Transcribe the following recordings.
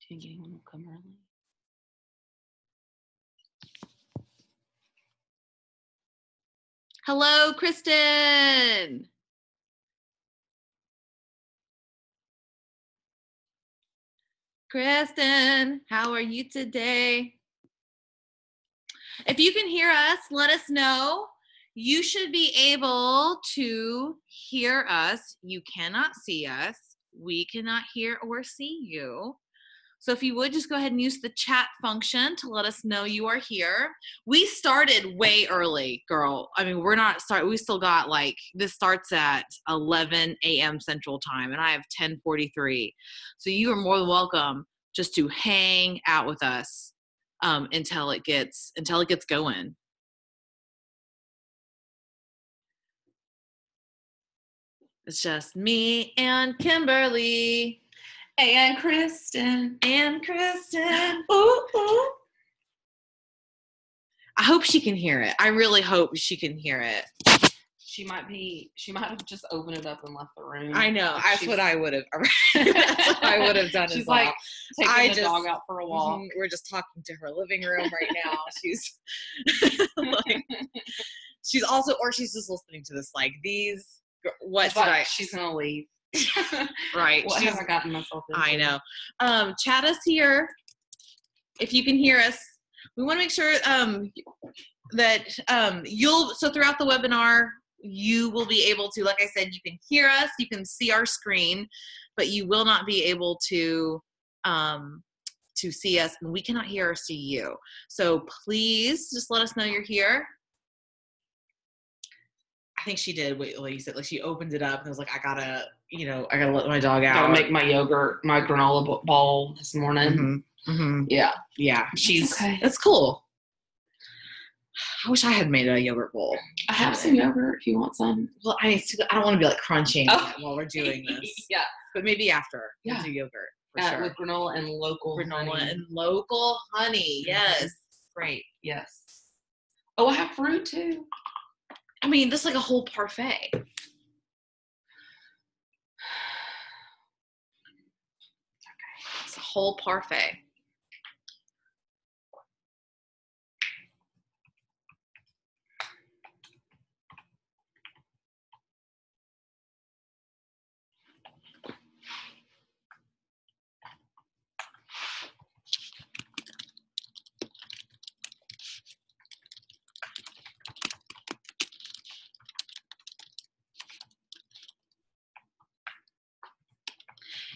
Think anyone will come early? Hello, Kristen. Kristen, how are you today? If you can hear us, let us know. You should be able to hear us. You cannot see us. We cannot hear or see you. So if you would just go ahead and use the chat function to let us know you are here. We started way early, girl. I mean, we're not starting. We still got this starts at 11 a.m. Central Time, and I have 10:43. So you are more than welcome just to hang out with us until it gets going. It's just me and Kimberly. And Kristen. Ooh, ooh. I hope she can hear it. I really hope she can hear it. She might have just opened it up and left the room. I know. That's what I would have. That's what I would have done She's as well. Taking the dog out for a walk. We're just talking to her living room right now. She's she's just listening to this these. She's gonna leave. Right. What have I gotten myself into? I know. Chat us here if you can hear us. We want to make sure that so throughout the webinar you will be able to, like I said, you can hear us, you can see our screen, but you will not be able to see us, and we cannot hear or see you. So please just let us know you're here. I think she did what you said. She opened it up and was like, I gotta let my dog out. Gotta make my granola bowl this morning. Mm-hmm. Yeah. That's cool. I wish I had made a yogurt bowl. I have some yogurt if you want some. Well, I don't want to be crunching while we're doing this. Yeah. But maybe after we'll do yogurt for sure. With granola and local honey. Yes. Great. Yes. Oh, I have fruit too. I mean, this is like a whole parfait. Okay. It's a whole parfait.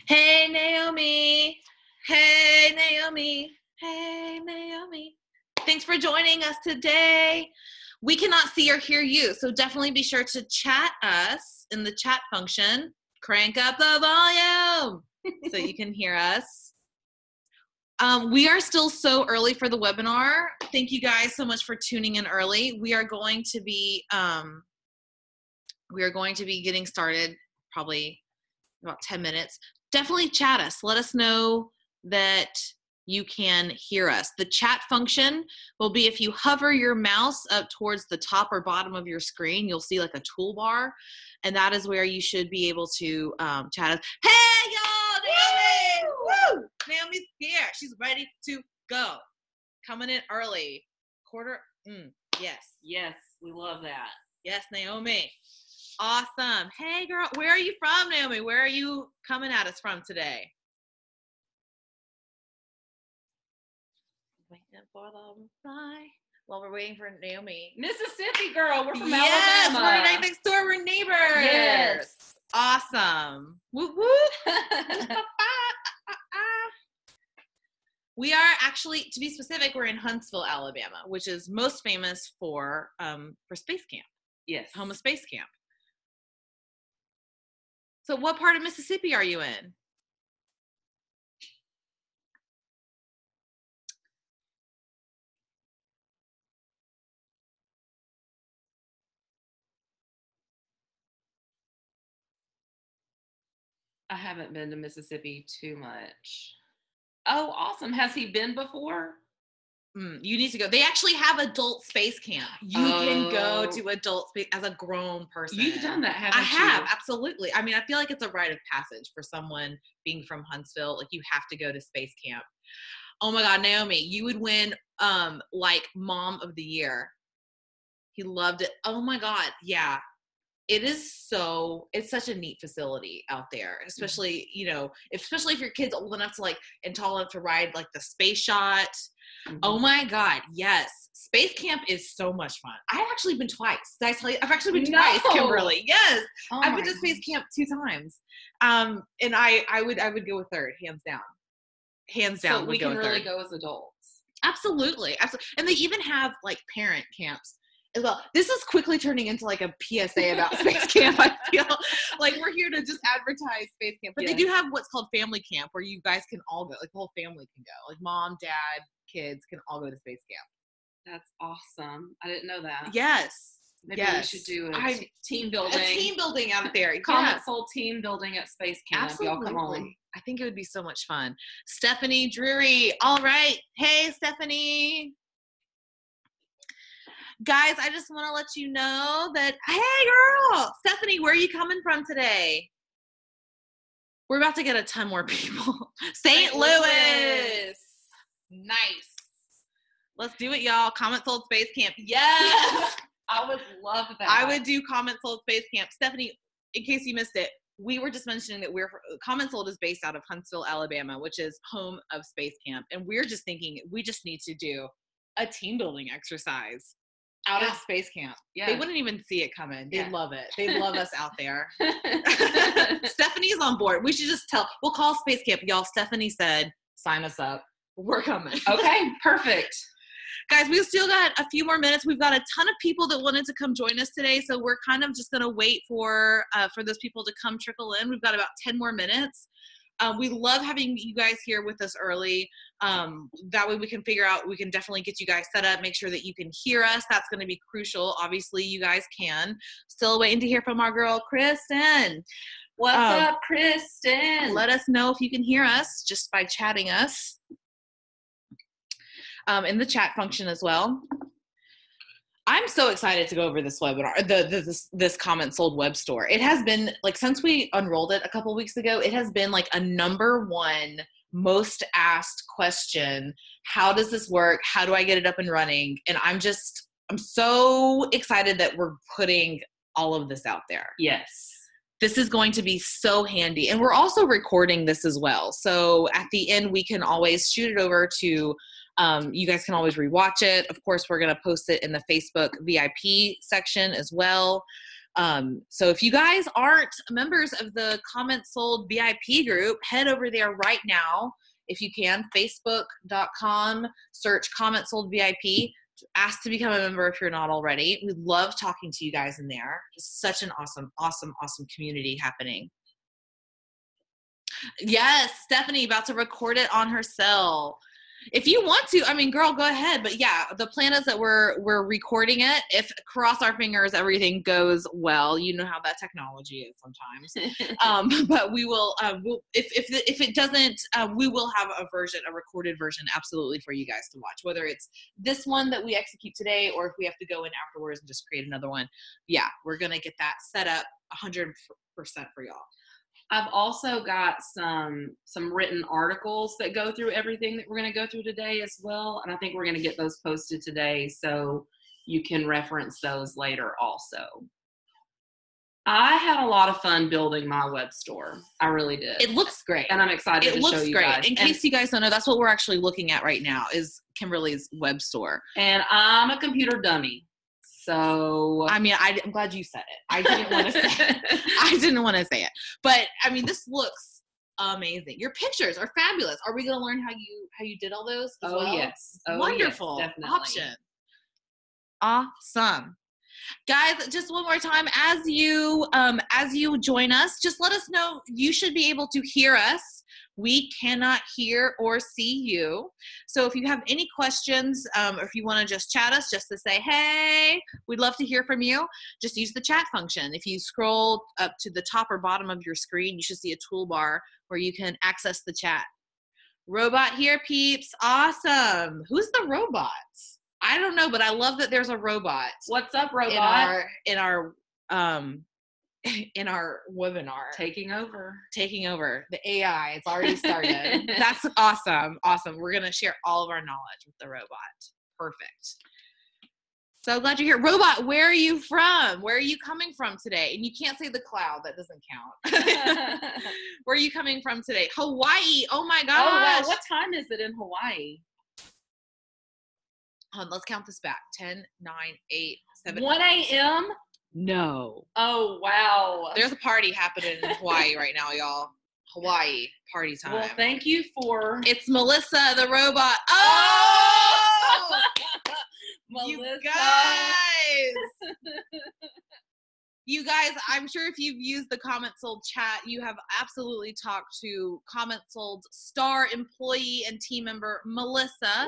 Hey, Naomi. Hey, Naomi. Hey, Naomi. Thanks for joining us today. We cannot see or hear you, so definitely be sure to chat us in the chat function. Crank up the volume so you can hear us. We are still so early for the webinar. Thank you guys so much for tuning in early. We are going to be getting started probably about 10 minutes. Definitely chat us. Let us know that you can hear us. The chat function will be if you hover your mouse up towards the top or bottom of your screen, you'll see a toolbar, and that is where you should be able to chat us. Hey, y'all! Naomi! Woo! Naomi's here. She's ready to go. Coming in early. Yes. Yes, we love that. Yes, Naomi. Awesome. Hey, girl. Where are you from, Naomi? Where are you coming at us from today? Waiting for the reply. While we're waiting for Naomi. Mississippi, girl. We're from Alabama. Yes, we're right next door. We're neighbors. Yes. Awesome. Whoop, whoop. We are actually, to be specific, we're in Huntsville, Alabama, which is most famous for Space Camp. Yes. Home of Space Camp. So what part of Mississippi are you in? I haven't been to Mississippi too much. Oh, awesome. Has he been before? You need to go. They actually have adult space camp. You can go to adult space as a grown person. You've done that, haven't you? I have, absolutely. I mean, I feel like it's a rite of passage for someone being from Huntsville. Like, you have to go to space camp. Oh my God, Naomi, you would win like Mom of the Year. He loved it. Oh my God, yeah. It's such a neat facility out there, especially, especially if your kid's old enough to and tall enough to ride like the space shot. Mm-hmm. Oh my God. Yes. Space camp is so much fun. I've actually been twice. Did I tell you? I've actually been twice, Kimberly. Yes. Oh, I've been to space camp 2 times. And I would go with third, hands down. Hands down. So we can really go as adults. Absolutely. Absolutely. And they even have parent camps as well. This is quickly turning into a PSA about space camp. I feel like we're here to just advertise space camp, but they do have what's called family camp, where you guys can all go, the whole family can go, mom, dad, kids can all go to space camp. That's awesome. I didn't know that. Yes. Maybe we should do a team building. A team building out there. CommentSold team building at space camp. Absolutely. Y'all come on. I think it would be so much fun. Stephanie Drury. All right. Hey, Stephanie. Guys, I just want to let you know that, hey, girl, Stephanie, where are you coming from today? We're about to get a ton more people. St. Louis. Nice. Let's do it, y'all. CommentSold Space Camp. Yes. I would love that. I would do CommentSold Space Camp. Stephanie, in case you missed it, we were just mentioning that CommentSold is based out of Huntsville, Alabama, which is home of Space Camp. And we're just thinking we just need to do a team building exercise out at Space Camp. Yeah. They wouldn't even see it coming. They'd love it. They'd love us out there. Stephanie's on board. We should just we'll call Space Camp. Y'all, Stephanie said, sign us up. We're coming. Okay, perfect. Guys, we've still got a few more minutes. We've got a ton of people that wanted to come join us today, so we're kind of just going to wait for those people to come trickle in. We've got about 10 more minutes. We love having you guys here with us early. That way we can we can definitely get you guys set up, make sure that you can hear us. That's going to be crucial. Obviously, you guys can. Still waiting to hear from our girl, Kristen. What's up, Kristen? Let us know if you can hear us just by chatting us. In the chat function as well. I'm so excited to go over this webinar, this CommentSold web store. It has been since we unrolled it a couple weeks ago, it has been a number one most asked question. How does this work? How do I get it up and running? And I'm so excited that we're putting all of this out there. Yes. This is going to be so handy. And we're also recording this as well. So at the end, we can always shoot it over to you guys can always rewatch it. Of course, we're going to post it in the Facebook VIP section as well. So if you guys aren't members of the CommentSold VIP group, head over there right now. If you can, facebook.com, search CommentSold VIP. Ask to become a member if you're not already. We love talking to you guys in there. It's such an awesome, awesome, awesome community happening. Yes, Stephanie about to record it on her cell. If you want to, girl, go ahead. But yeah, the plan is that we're recording it. If cross our fingers, everything goes well. You know how that technology is sometimes. But we will. If it doesn't, we will have a recorded version, absolutely, for you guys to watch. Whether it's this one that we execute today, or if we have to go in afterwards and just create another one. Yeah, we're gonna get that set up 100% for y'all. I've also got some written articles that go through everything that we're going to go through today as well. And I think we're going to get those posted today so you can reference those later also. I had a lot of fun building my web store. I really did. It looks great. And I'm excited to show you guys. In case you guys don't know, that's what we're actually looking at right now is Kimberly's web store. And I'm a computer dummy. So I'm glad you said it. I didn't want to say it. But this looks amazing. Your pictures are fabulous. Are we going to learn how you did all those as well? Yes. Wonderful. Yes, definitely. Option. Awesome. Guys, just one more time, as you join us, just let us know. You should be able to hear us. We cannot hear or see you. So if you have any questions, or if you want to just chat us, just to say, hey, we'd love to hear from you, just use the chat function. If you scroll up to the top or bottom of your screen, you should see a toolbar where you can access the chat. Robot here, peeps. Awesome. Who's the robot? I don't know, but I love that there's a robot. What's up, robot? In our webinar. Taking over the AI. It's already started. That's awesome. We're going to share all of our knowledge with the robot. Perfect. So glad you're here. Robot, where are you from? Where are you coming from today? And you can't say the cloud. That doesn't count. Where are you coming from today? Hawaii. Oh my gosh. Oh, wow. What time is it in Hawaii? Let's count this back. 10, 9, 8, 7. 1 a.m.? No. Oh, wow. There's a party happening in Hawaii right now, y'all. Hawaii party time. Well, thank you for... It's Melissa, the robot. Oh! Melissa. You guys, I'm sure if you've used the CommentSold chat, you have absolutely talked to CommentSold's star employee and team member, Melissa.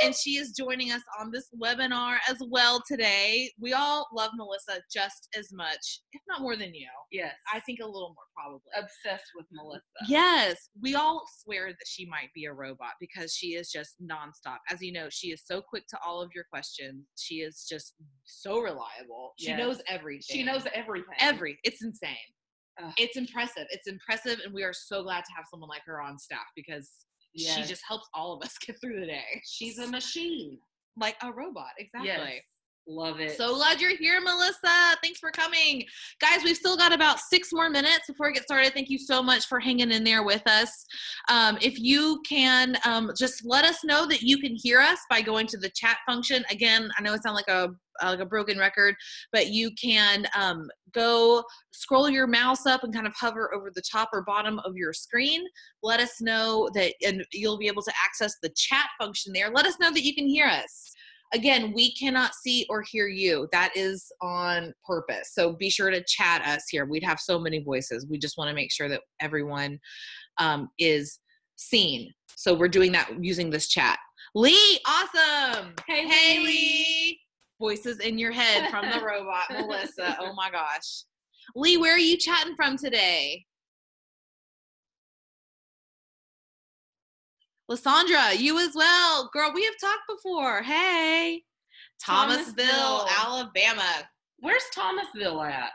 And she is joining us on this webinar as well today. We all love Melissa just as much, if not more than you. Yes. I think a little more probably. Obsessed with Melissa. Yes. We all swear that she might be a robot because she is just nonstop. As you know, she is so quick to all of your questions. She is just so reliable. She knows everything. She knows everything. It's insane. It's impressive. And we are so glad to have someone like her on staff because she just helps all of us get through the day. She's a machine. Like a robot. Exactly. Yes. Love it. So glad you're here, Melissa. Thanks for coming. Guys, we've still got about 6 more minutes before we get started. Thank you so much for hanging in there with us. If you can just let us know that you can hear us by going to the chat function. Again, I know it sounds like a broken record, but you can go scroll your mouse up and kind of hover over the top or bottom of your screen. Let us know that, and you'll be able to access the chat function there. Let us know that you can hear us. Again, we cannot see or hear you. That is on purpose. So be sure to chat us here. We'd have so many voices. We just want to make sure that everyone is seen. So we're doing that using this chat. Lee, awesome. Hey, Lee. Voices in your head from the robot, Melissa. Oh my gosh. Lee, where are you chatting from today? Lysandra, you as well. Girl, we have talked before. Hey. Thomasville, Alabama. Where's Thomasville at?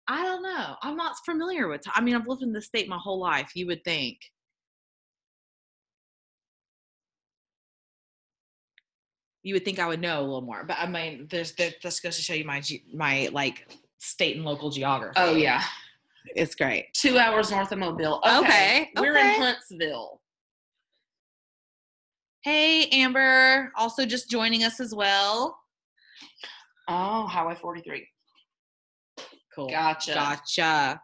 I don't know. I'm not familiar with I've lived in this state my whole life, you would think. You would think I would know a little more. But this goes to show you my like state and local geography. Oh, yeah. It's great. 2 hours north of Mobile. Okay. We're in Huntsville. Hey, Amber, also just joining us as well. Oh, Highway 43. Cool. Gotcha.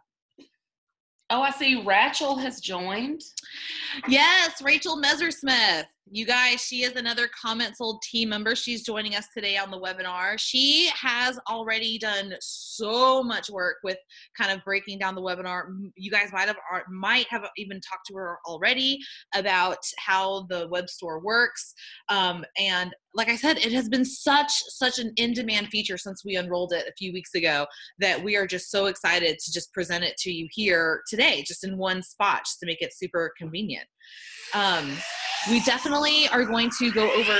Oh, I see Rachel has joined. Yes, Rachel Messersmith. You guys, she is another CommentSold team member. She's joining us today on the webinar. She has already done so much work with kind of breaking down the webinar. You guys might have even talked to her already about how the Webstore works. And like I said, it has been such an in-demand feature since we unrolled it a few weeks ago that we are just so excited to just present it to you here today, just in one spot, just to make it super convenient. We definitely are going to go over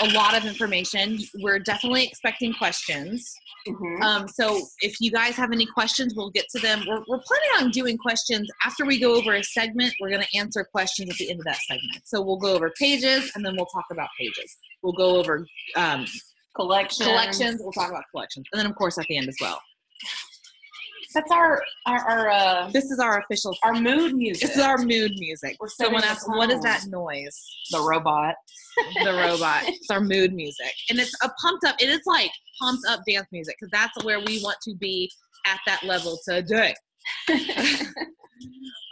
a lot of information. We're definitely expecting questions. Mm-hmm. So if you guys have any questions, we'll get to them. We're planning on doing questions after we go over a segment. We're going to answer questions at the end of that segment. So we'll go over pages, and then we'll talk about pages. We'll go over collections. We'll talk about collections. And then, of course, at the end as well. That's our this is our official, our mood music. This is our mood music. Someone asked, what is that noise? The robot. The robot. It's our mood music. And it's a pumped up, it is like pumped up dance music because that's where we want to be at that level today.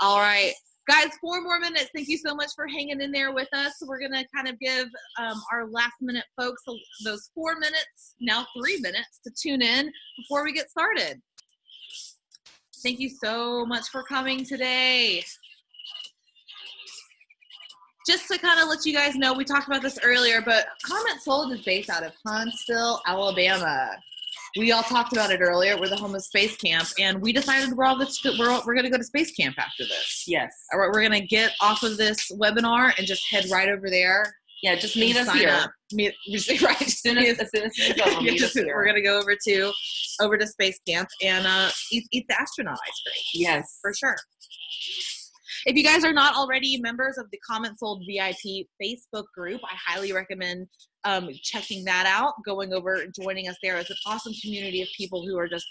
All right. Guys, 4 more minutes. Thank you so much for hanging in there with us. We're going to kind of give our last minute folks those 4 minutes, now 3 minutes to tune in before we get started. Thank you so much for coming today. Just to kind of let you guys know, we talked about this earlier, but CommentSold is based out of Huntsville, Alabama. We all talked about it earlier. We're the home of Space Camp, and we decided we're going to go to Space Camp after this. Yes. We're going to get off of this webinar and just head right over there. Yeah, just meet us here. Right. As soon as it's over, meet us here. We're going to go over to Space Camp and eat the astronaut ice cream. Yes. For sure. If you guys are not already members of the CommentSold VIP Facebook group, I highly recommend checking that out, going over, joining us there. It's an awesome community of people who are just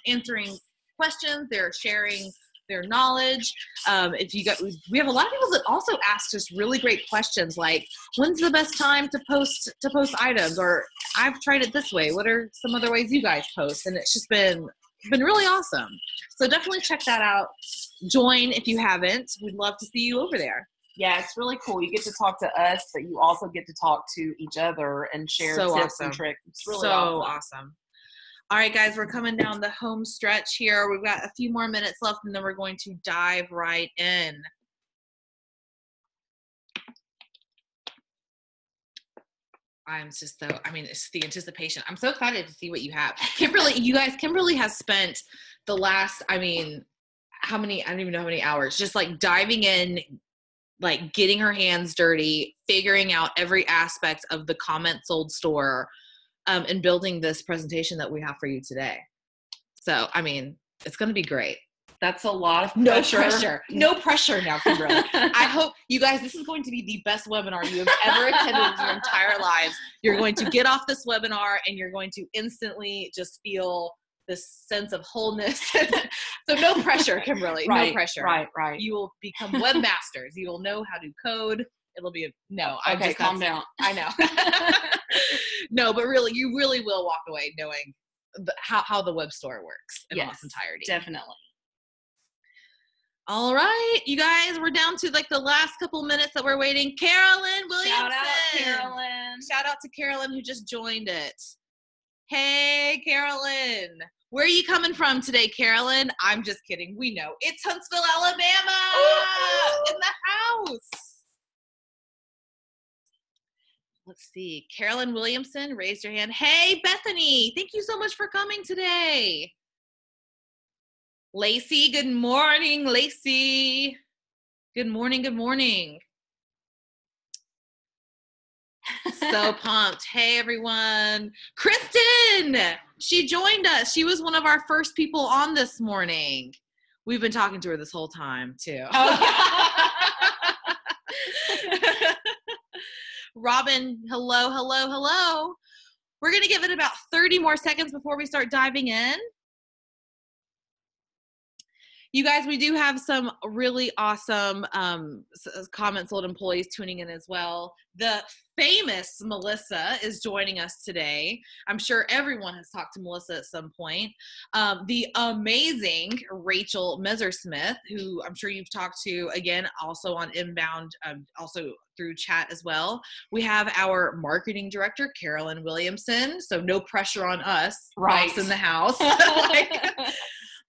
answering questions. They're sharing their knowledge. We have a lot of people that also ask just really great questions, like when's the best time to post items, or I've tried it this way. What are some other ways you guys post? And it's just been really awesome. So definitely check that out. Join if you haven't. We'd love to see you over there. Yeah, it's really cool. You get to talk to us, but you also get to talk to each other and share tips and tricks. It's really awesome. All right, guys, we're coming down the home stretch here. We've got a few more minutes left, and then we're going to dive right in. It's the anticipation. I'm so excited to see what you have. Kimberly has spent the last, I don't even know how many hours, just like diving in, like getting her hands dirty, figuring out every aspect of the CommentSold store, and building this presentation that we have for you today. So, it's going to be great. That's a lot of pressure. No pressure now, Kimberly. I hope you guys, this is going to be the best webinar you have ever attended in your entire lives. You're going to get off this webinar and you're going to instantly just feel this sense of wholeness. So no pressure, Kimberly. Right, no pressure. Right. You will become webmasters. You will know how to code. It'll be calm down. I know. No, but really, you really will walk away knowing how the web store works in its entirety. Definitely. All right, you guys, we're down to like the last couple minutes that we're waiting. Carolyn Williamson. Shout out to Carolyn who just joined it. Hey, Carolyn. Where are you coming from today, Carolyn? I'm just kidding. We know. It's Huntsville, Alabama. Ooh. In the house. Let's see. Carolyn Williamson, raise your hand. Hey, Bethany. Thank you so much for coming today. Lacey, good morning, Lacey. Good morning. So pumped. Hey, everyone. Kristen, she joined us. She was one of our first people on this morning. We've been talking to her this whole time, too. Oh, Robin, hello. We're going to give it about 30 more seconds before we start diving in. You guys, we do have some really awesome CommentSold employees tuning in as well. The famous Melissa is joining us today. I'm sure everyone has talked to Melissa at some point. The amazing Rachel Messersmith, who I'm sure you've talked to, again, also on Inbound, also through chat as well. We have our marketing director, Carolyn Williamson. So no pressure on us. Right. Boss in the house.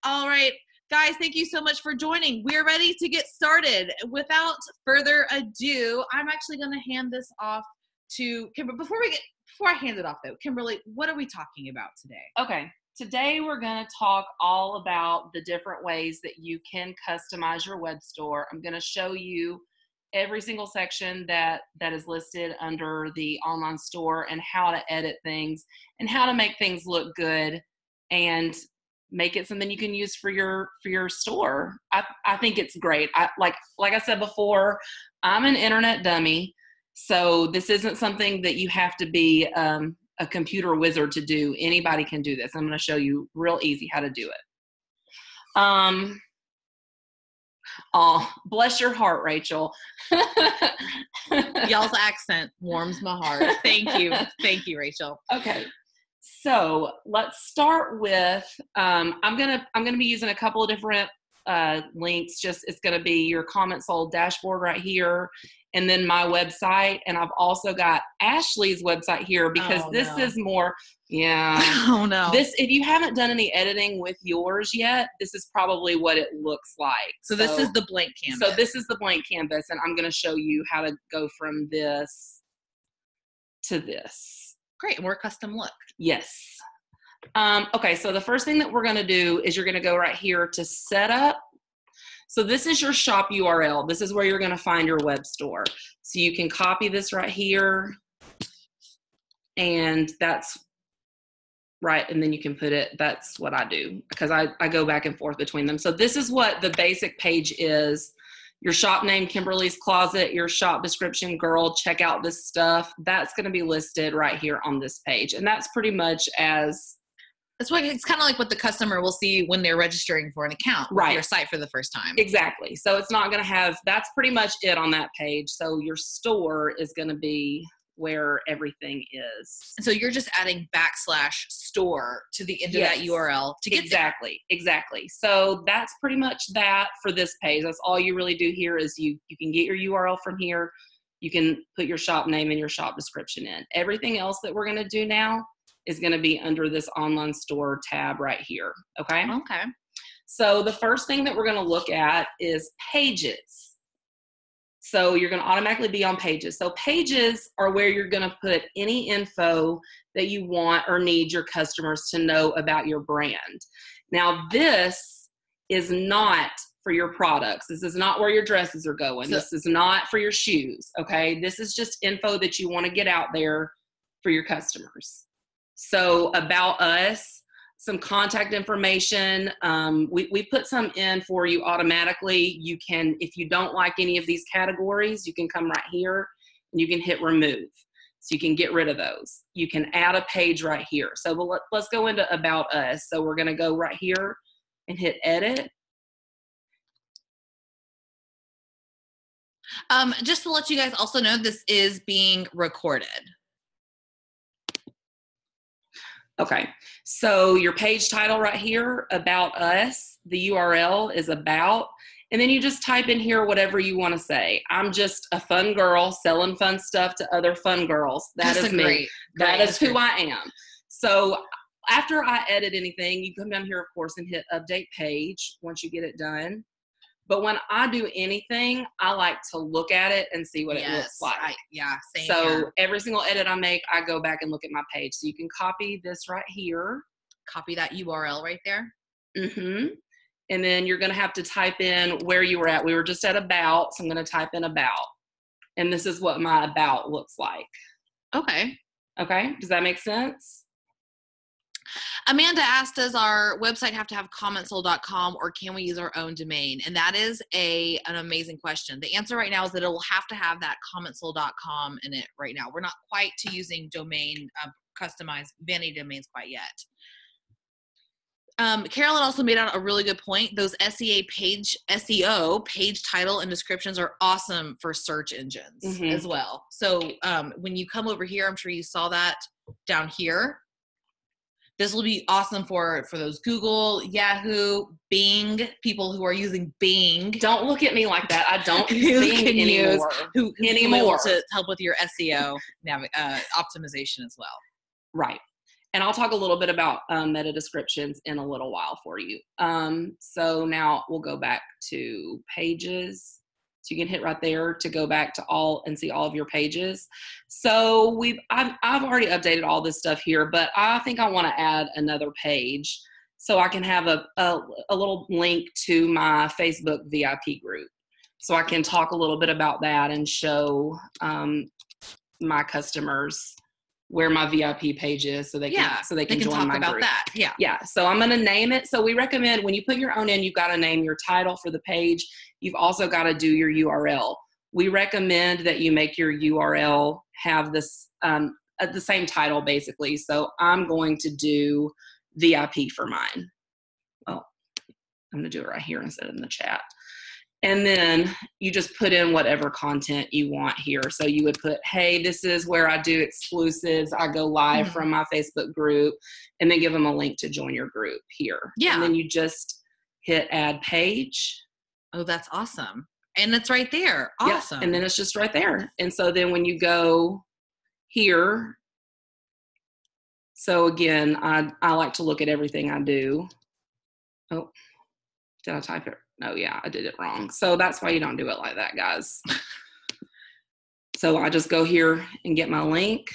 All right. Guys, thank you so much for joining. We're ready to get started. Without further ado, I'm actually going to hand this off to Kimberly. Before I hand it off, though, Kimberly, what are we talking about today? Okay. Today, we're going to talk all about the different ways that you can customize your web store. I'm going to show you every single section that is listed under the online store and how to edit things and how to make things look good and make it something you can use for your store. I think it's great. Like I said before, I'm an internet dummy, so this isn't something that you have to be a computer wizard to do. Anybody can do this. I'm going to show you real easy how to do it. Oh, bless your heart, Rachel. Y'all's accent warms my heart. Thank you, Rachel. Okay. So let's start with, I'm gonna be using a couple of different links. It's gonna be your CommentSold dashboard right here, and then my website. And I've also got Ashley's website here because is more, Oh no. If you haven't done any editing with yours yet, this is probably what it looks like. So this is the blank canvas. So this is the blank canvas, and I'm gonna show you how to go from this to this. Great, and we're custom look. Yes. Okay, so the first thing that we're going to do is you're going to go right here to setup. So this is your shop URL. This is where you're going to find your web store. So you can copy this right here, and that's right, and then you can put it, that's what I do, because I go back and forth between them. So this is what the basic page is. Your shop name, Kimberly's Closet, your shop description, girl, check out this stuff. That's going to be listed right here on this page. And that's pretty much as... That's what it's kind of like what the customer will see when they're registering for an account with your site for the first time. Exactly. So it's not going to have, that's pretty much it on that page. So your store is going to be where everything is. And so you're just adding /store to the end of that URL to get Exactly. So that's pretty much that for this page. That's all you really do here is you can get your URL from here. You can put your shop name and your shop description in. Everything else that we're going to do now is going to be under this online store tab right here. Okay. Okay. So the first thing that we're going to look at is pages. So you're going to automatically be on pages. So pages are where you're going to put any info that you want or need your customers to know about your brand. Now, this is not for your products. This is not where your dresses are going. This is not for your shoes, okay? This is just info that you want to get out there for your customers. So about us, some contact information. We put some in for you automatically. You can, if you don't like any of these categories, you can come right here and you can hit remove. So you can get rid of those. You can add a page right here. So let's go into about us. So we're going to go right here and hit edit. Just to let you guys also know, this is being recorded. Okay, so your page title right here, about us, the URL is about, and then you just type in here whatever you want to say. I'm just a fun girl selling fun stuff to other fun girls. That is me. That is who I am. So after I edit anything, you come down here, of course, and hit update page once you get it done. But when I do anything, I like to look at it and see what it looks like. Same so here. Every single edit I make, I go back and look at my page. So you can copy this right here. Copy that URL right there. Mm-hmm. And then you're going to have to type in where you were at. We were just at about, so I'm going to type in about. And this is what my about looks like. Okay. Okay, does that make sense? Amanda asked, does our website have to have CommentSold.com or can we use our own domain? And that is an amazing question. The answer right now is that it will have to have that CommentSold.com in it right now. We're not quite to using domain, customized vanity domains quite yet. Carolyn also made out a really good point. Those SEO, page title and descriptions are awesome for search engines as well. So when you come over here, I'm sure you saw that down here. This will be awesome for those Google, Yahoo, Bing, people who are using Bing. Don't look at me like that. I don't use Bing anymore. Who anymore to help with your SEO optimization as well. Right. And I'll talk a little bit about meta descriptions in a little while for you. So now we'll go back to pages. So you can hit right there to go back to all and see all of your pages. So I've already updated all this stuff here, but I think I want to add another page so I can have a little link to my Facebook VIP group. So I can talk a little bit about that and show my customers where my VIP page is so they can join talk my about group. that. Yeah. So I'm going to name it. So we recommend when you put your own in, you've got to name your title for the page. You've also got to do your URL. We recommend that you make your URL have this the same title basically. So I'm going to do VIP for mine. Oh, I'm going to do it right here instead of in the chat. And then you just put in whatever content you want here. So you would put, hey, this is where I do exclusives. I go live from my Facebook group, and then give them a link to join your group here. Yeah. And then you just hit add page. Oh, that's awesome. And it's right there. Awesome. Yeah. And then it's just right there. And so then when you go here, so again, I like to look at everything I do. Oh, did I type it? Oh yeah, I did it wrong. So that's why you don't do it like that, guys. So I just go here and get my link.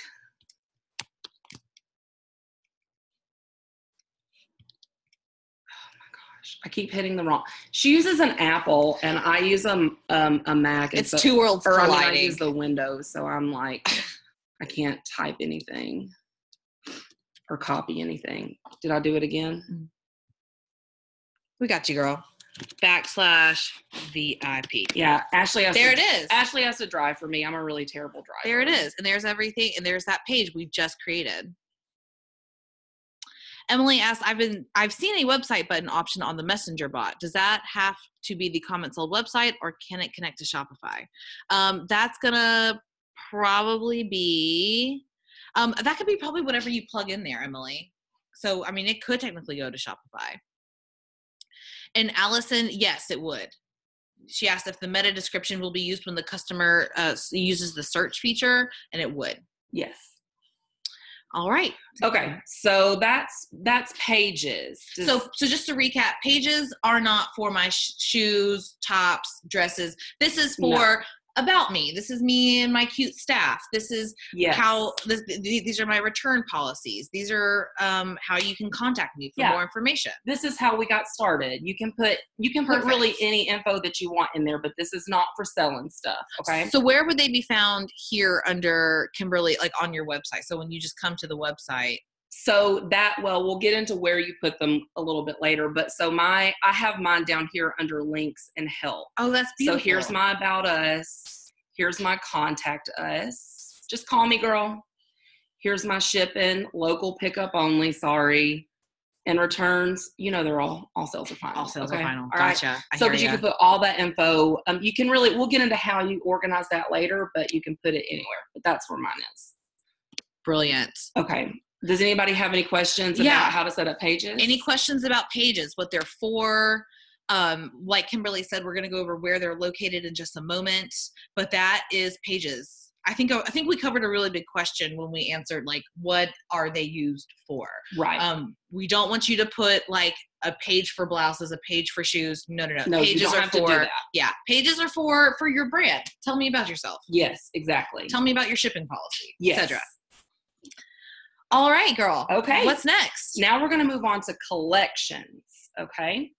I keep hitting the wrong. She uses an Apple, and I use a Mac. It's two worlds colliding. I use the Windows, so I'm like, I can't type anything or copy anything. Did I do it again? We got you, girl. /VIP. Yeah, Ashley has it is. Ashley has to drive for me. I'm a really terrible driver. There it is. And there's everything. And there's that page we just created. Emily asked, I've seen a website button option on the Messenger bot. Does that have to be the CommentSold website, or can it connect to Shopify? That's gonna probably be that could be probably whatever you plug in there, Emily. So I mean, it could technically go to Shopify. And Allison, yes, it would. She asked if the meta description will be used when the customer uses the search feature, and it would. Yes. All right. Okay. So that's pages. So just to recap, pages are not for my shoes, tops, dresses. This is for about me. This is me and my cute staff. This is how these are my return policies. These are how you can contact me for more information. This is how we got started. You can put really any info that you want in there, but this is not for selling stuff. Okay. So where would they be found here under Kimberly, like on your website? So when you just come to the website. So we'll get into where you put them a little bit later, but I have mine down here under links and help. Oh, that's beautiful. So here's my about us. Here's my contact us. Just call me, girl. Here's my shipping, local pickup only. Sorry. And returns, they're all sales are final. All sales are final. All gotcha. Right? So that you can put all that info. You can we'll get into how you organize that later, but you can put it anywhere. But that's where mine is. Brilliant. Okay. Does anybody have any questions about how to set up pages? Any questions about pages, what they're for? Like Kimberly said, we're going to go over where they're located in just a moment, but that is pages. I think we covered a really big question when we answered, like, what are they used for? Right. We don't want you to put like a page for blouses, a page for shoes. No. Pages are for, to do that. Yeah. Pages are for your brand. Tell me about yourself. Yes, exactly. Tell me about your shipping policy, etc. All right, girl. Okay. What's next? Now we're going to move on to collections. Okay.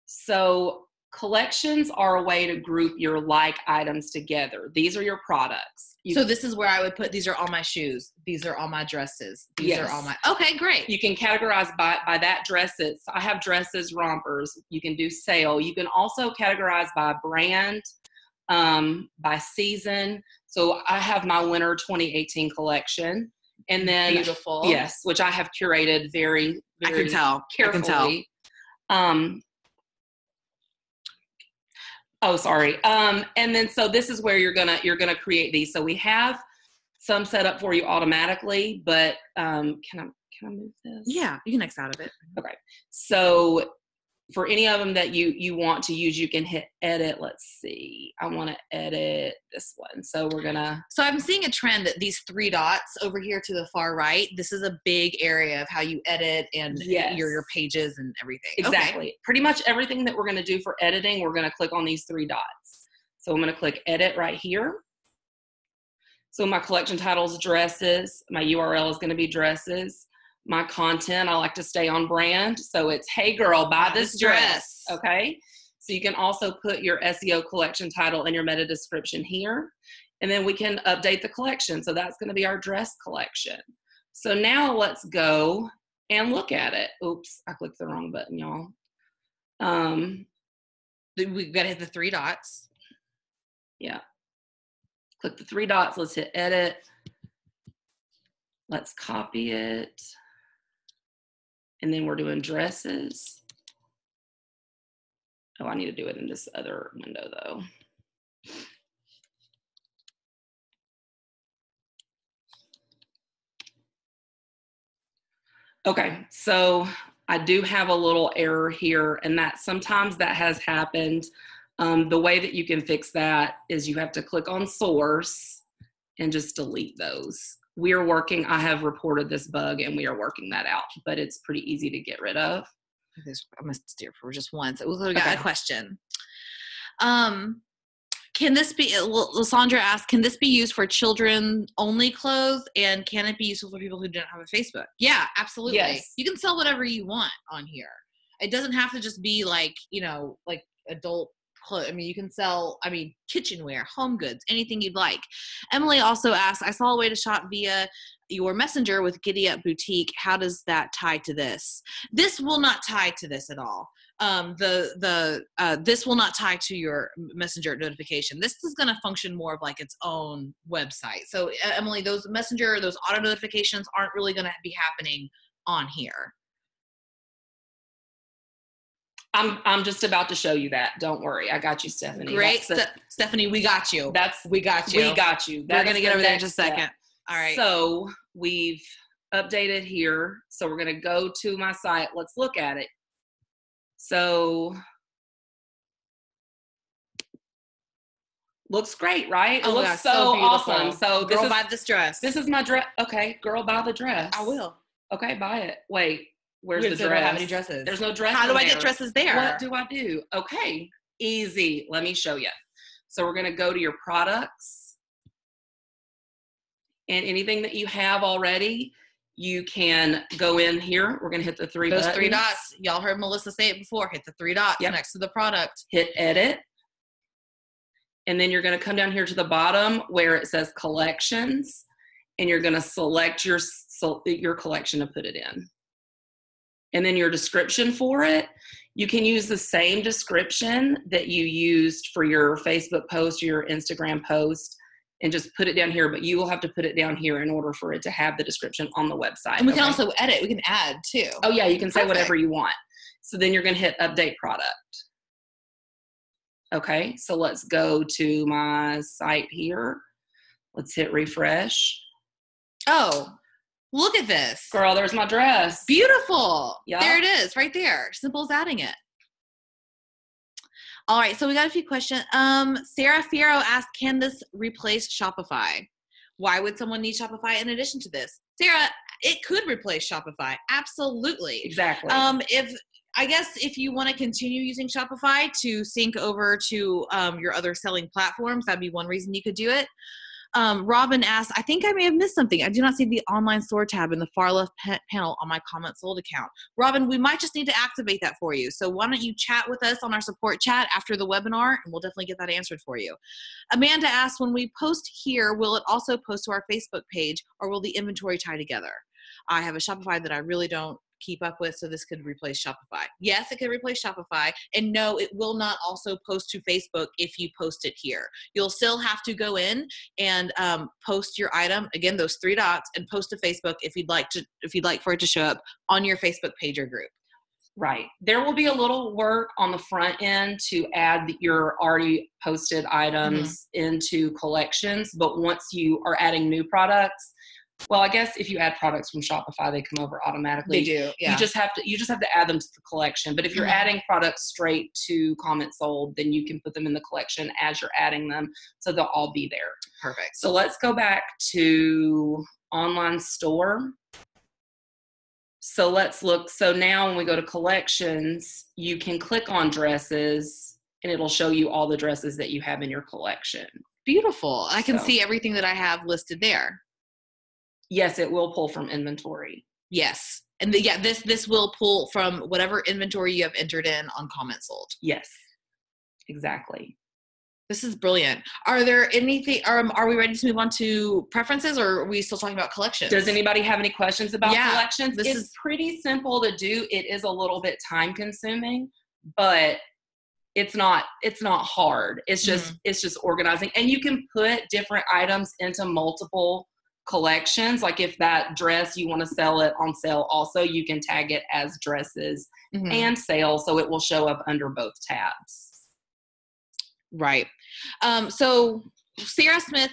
So collections are a way to group your like items together. These are your products. So this is where I would put, these are all my shoes. These are all my dresses. These are all my, okay, great. You can categorize by that dresses. I have dresses, rompers. You can do sale. You can also categorize by brand, by season. So I have my winter 2018 collection. And then beautiful. Yes, which I have curated very, very I can tell. carefully. Sorry. And then so this is where you're gonna create these. So we have some set up for you automatically, but can I move this? Yeah, you can X out of it. Okay. So for any of them that you want to use, you can hit edit. Let's see. I want to edit this one. So So I'm seeing a trend that these 3 dots over here to the far right, this is a big area of how you edit and your pages and everything. Exactly. Okay. Pretty much everything that we're going to do for editing, we're going to click on these 3 dots. So I'm going to click edit right here. So my collection title is dresses. My URL is going to be dresses. My content, I like to stay on brand. So it's, hey girl, buy this dress. Okay. So you can also put your SEO collection title and your meta description here. And then we can update the collection. So that's going to be our dress collection. So now let's go and look at it. Oops, I clicked the wrong button, y'all. We've got to hit the 3 dots. Yeah. Click the 3 dots. Let's hit edit. Let's copy it. And then we're doing dresses. Oh, I need to do it in this other window though. Okay, so I do have a little error here, and that sometimes that has happened. The way that you can fix that is you have to click on source and just delete those. I have reported this bug and we are working that out, but it's pretty easy to get rid of. I'm going to steer for just once. We got a question. Can this be, Lysandra asked, can this be used for children only clothes, and can it be useful for people who don't have a Facebook? Yeah, absolutely. Yes. You can sell whatever you want on here. It doesn't have to just be like, like adult clothes. I mean, you can sell, kitchenware, home goods, anything you'd like. Emily also asked, I saw a way to shop via your messenger with Giddy Up Boutique. How does that tie to this? This will not tie to this at all. This will not tie to your messenger notification. This is going to function more of like its own website. So Emily, those auto notifications aren't really going to be happening on here. I'm just about to show you that. Don't worry. I got you, Stephanie. Great. Stephanie, we got you. We got you. We got you. We're going to get over there in just a second. All right. So we've updated here. So we're going to go to my site. Let's look at it. So looks great, right? It looks so awesome. So girl, buy this dress. This is my dress. Okay, girl, buy the dress. I will. Okay, buy it. Wait. Where's the dress? We don't have any dresses. There's no dress. How do I get dresses there? What do I do? Okay, easy. Let me show you. So we're going to go to your products, and anything that you have already, you can go in here. We're going to hit the three dots. Y'all heard Melissa say it before. Hit the 3 dots next to the product. Hit edit. And then you're going to come down here to the bottom where it says collections, and you're going to select your collection to put it in. And then your description for it, you can use the same description that you used for your Facebook post or your Instagram post and just put it down here, but you will have to put it down here in order for it to have the description on the website. And we can also edit. We can add too. Oh yeah, you can say whatever you want. So then you're going to hit update product. Okay, so let's go to my site here. Let's hit refresh. Oh, look at this. Girl, there's my dress. Beautiful. Yeah. There it is, right there. Simple as adding it. All right, so we got a few questions. Sarah Fiero asked, can this replace Shopify? Why would someone need Shopify in addition to this? Sarah, it could replace Shopify. Absolutely. Exactly. If you want to continue using Shopify to sync over to your other selling platforms, that'd be one reason you could do it. Robin asked, I think I may have missed something. I do not see the online store tab in the far left panel on my CommentSold account. Robin, we might just need to activate that for you. So why don't you chat with us on our support chat after the webinar, and we'll definitely get that answered for you. Amanda asked, when we post here, will it also post to our Facebook page, or will the inventory tie together? I have a Shopify that I really don't keep up with, so this could replace Shopify. Yes, it could replace Shopify, and no, it will not also post to Facebook if you post it here. You'll still have to go in and post your item, again, those 3 dots, and post to Facebook if you'd like for it to show up on your Facebook page or group. Right. There will be a little work on the front end to add your already posted items into collections, but once you are adding new products, well, I guess if you add products from Shopify, they come over automatically. They do. Yeah. You just have to add them to the collection. But if you're adding products straight to CommentSold, then you can put them in the collection as you're adding them, so they'll all be there. Perfect. So let's go back to online store. So let's look. So now when we go to collections, you can click on dresses, and it'll show you all the dresses that you have in your collection. Beautiful. I can see everything that I have listed there. Yes, it will pull from inventory. Yes. And this will pull from whatever inventory you have entered in on CommentSold. Yes, exactly. This is brilliant. Are there anything, are we ready to move on to preferences, or are we still talking about collections? Does anybody have any questions about collections? It's pretty simple to do. It is a little bit time consuming, but it's not hard. It's just organizing. And you can put different items into multiple collections. Like if that dress, you want to sell it on sale also, you can tag it as dresses and sale, so it will show up under both tabs. Right. So Sarah Smith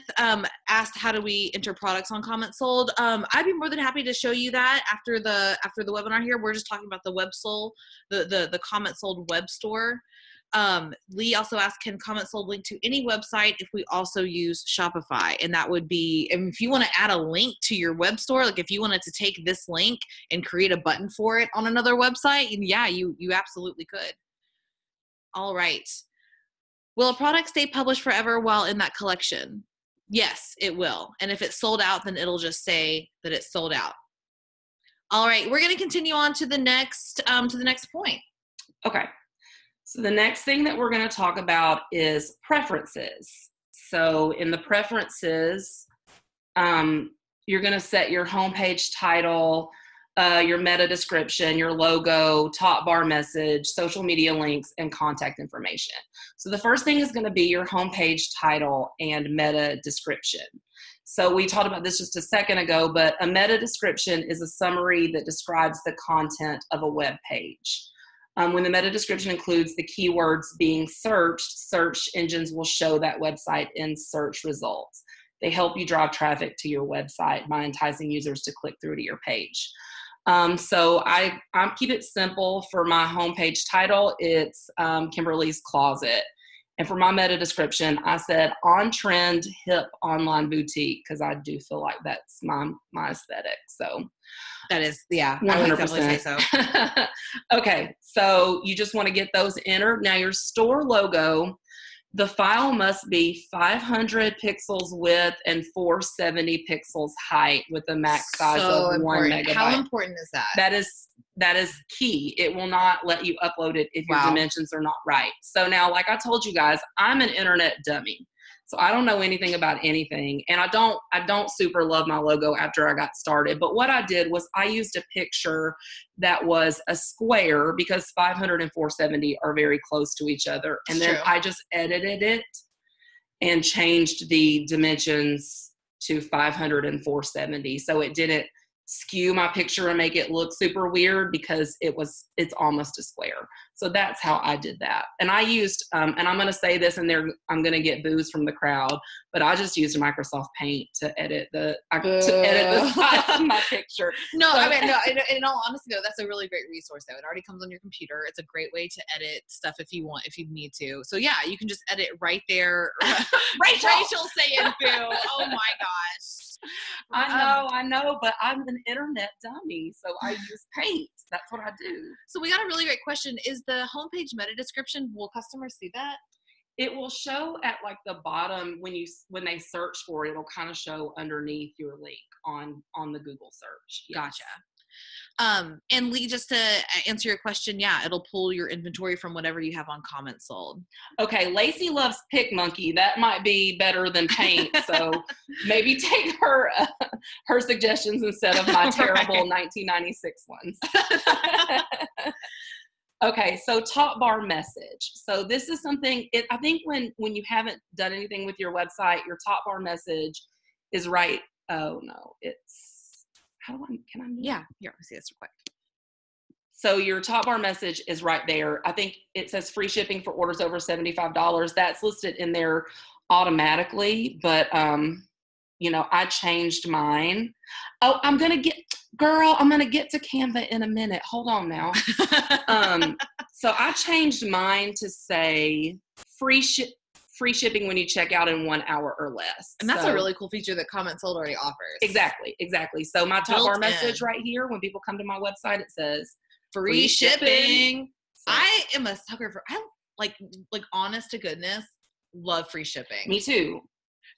asked, how do we enter products on CommentSold? I'd be more than happy to show you that after the webinar here. We're just talking about the Webstore, the CommentSold Webstore. Lee also asked, can CommentSold link to any website if we also use Shopify? And that would be, if you want to add a link to your web store, like if you wanted to take this link and create a button for it on another website, yeah, you absolutely could. All right. Will a product stay published forever while in that collection? Yes, it will. And if it's sold out, then it'll just say that it's sold out. All right, we're going to continue on to the next point. Okay. So the next thing that we're going to talk about is preferences. So in the preferences, you're going to set your homepage title, your meta description, your logo, top bar message, social media links, and contact information. So the first thing is going to be your homepage title and meta description. So we talked about this just a second ago, but a meta description is a summary that describes the content of a web page. When the meta description includes the keywords being searched, search engines will show that website in search results. They help you drive traffic to your website by enticing users to click through to your page. So I keep it simple. For my homepage title, it's Kimberly's Closet. And for my meta description, I said on trend hip online boutique, because I do feel like that's my aesthetic. So that is, yeah, 100%. I would definitely say so. Okay, so you just want to get those entered. Now your store logo, the file must be 500 pixels width and 470 pixels height with a max size of 1 megabyte. How important is that? That is key. It will not let you upload it if your dimensions are not right. So now, like I told you guys, I'm an internet dummy. So I don't know anything about anything. And I don't super love my logo after I got started. But what I did was I used a picture that was a square, because 500 and 470 are very close to each other. And then I just edited it and changed the dimensions to 500 and 470. So it didn't skew my picture and make it look super weird, because it's almost a square. So that's how I did that. And I used, and I'm going to say this, and I'm going to get boos from the crowd, but I just used Microsoft Paint to edit the size of my picture. No, so, I mean, no, in all honesty though, that's a really great resource though. It already comes on your computer. It's a great way to edit stuff if you need to. So yeah, you can just edit right there. Rachel saying boo. Oh my gosh. I know, but I'm an internet dummy, so I use Paint. That's what I do. So we got a really great question. Is the homepage meta description, will customers see that? It will show at like the bottom when they search for it. It'll kind of show underneath your link on the Google search. Yes. Gotcha. And Lee, just to answer your question, yeah, it'll pull your inventory from whatever you have on CommentSold. Okay, Lacey loves PicMonkey. That might be better than Paint, so maybe take her suggestions instead of my terrible 1996 ones. Okay, so top bar message. So this is something, I think when you haven't done anything with your website, your top bar message is right. Oh no, can I move? Yeah, here, let me see this real quick. So your top bar message is right there. I think it says free shipping for orders over $75. That's listed in there automatically, but I changed mine. Oh, I'm gonna get to Canva in a minute. Hold on now. So I changed mine to say free shipping when you check out in 1 hour or less. And that's a really cool feature that CommentSold already offers. Exactly. So my top bar message right here, when people come to my website, it says free shipping. So I am a sucker for, I like honest to goodness, love free shipping. Me too.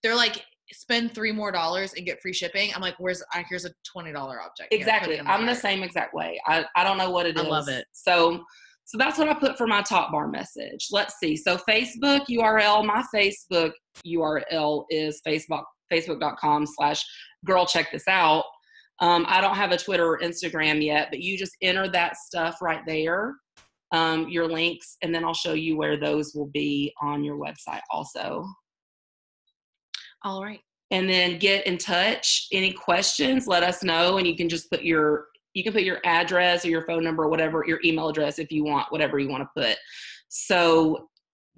They're like, spend $3 more and get free shipping. I'm like, here's a $20 object. Exactly. I'm the same exact way. I don't know what it is. I love it. So that's what I put for my top bar message. Let's see. So Facebook URL, my Facebook URL is facebook.com/girl check this out. I don't have a Twitter or Instagram yet, but you just enter that stuff right there, your links, and then I'll show you where those will be on your website also. All right. And then get in touch. Any questions, let us know, and you can just put your address or your phone number or whatever, your email address if you want, whatever you want to put. So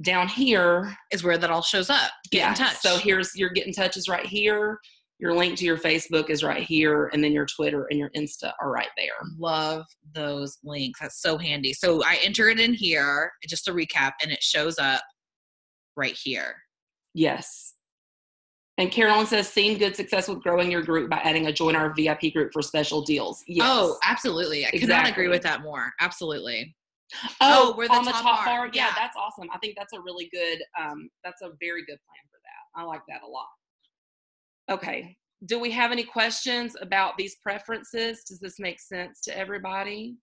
down here is where that all shows up. Get in touch. So here's your get in touch is right here. Your link to your Facebook is right here. And then your Twitter and your Insta are right there. Love those links. That's so handy. So I enter it in here, just to recap, and it shows up right here. Yes. And Carolyn says, seeing good success with growing your group by adding a join our VIP group for special deals. Yes. Oh, absolutely. I could not agree with that more. Absolutely. Oh, we're on the top bar. Yeah, that's awesome. I think that's a really good, that's a very good plan for that. I like that a lot. Okay. Do we have any questions about these preferences? Does this make sense to everybody?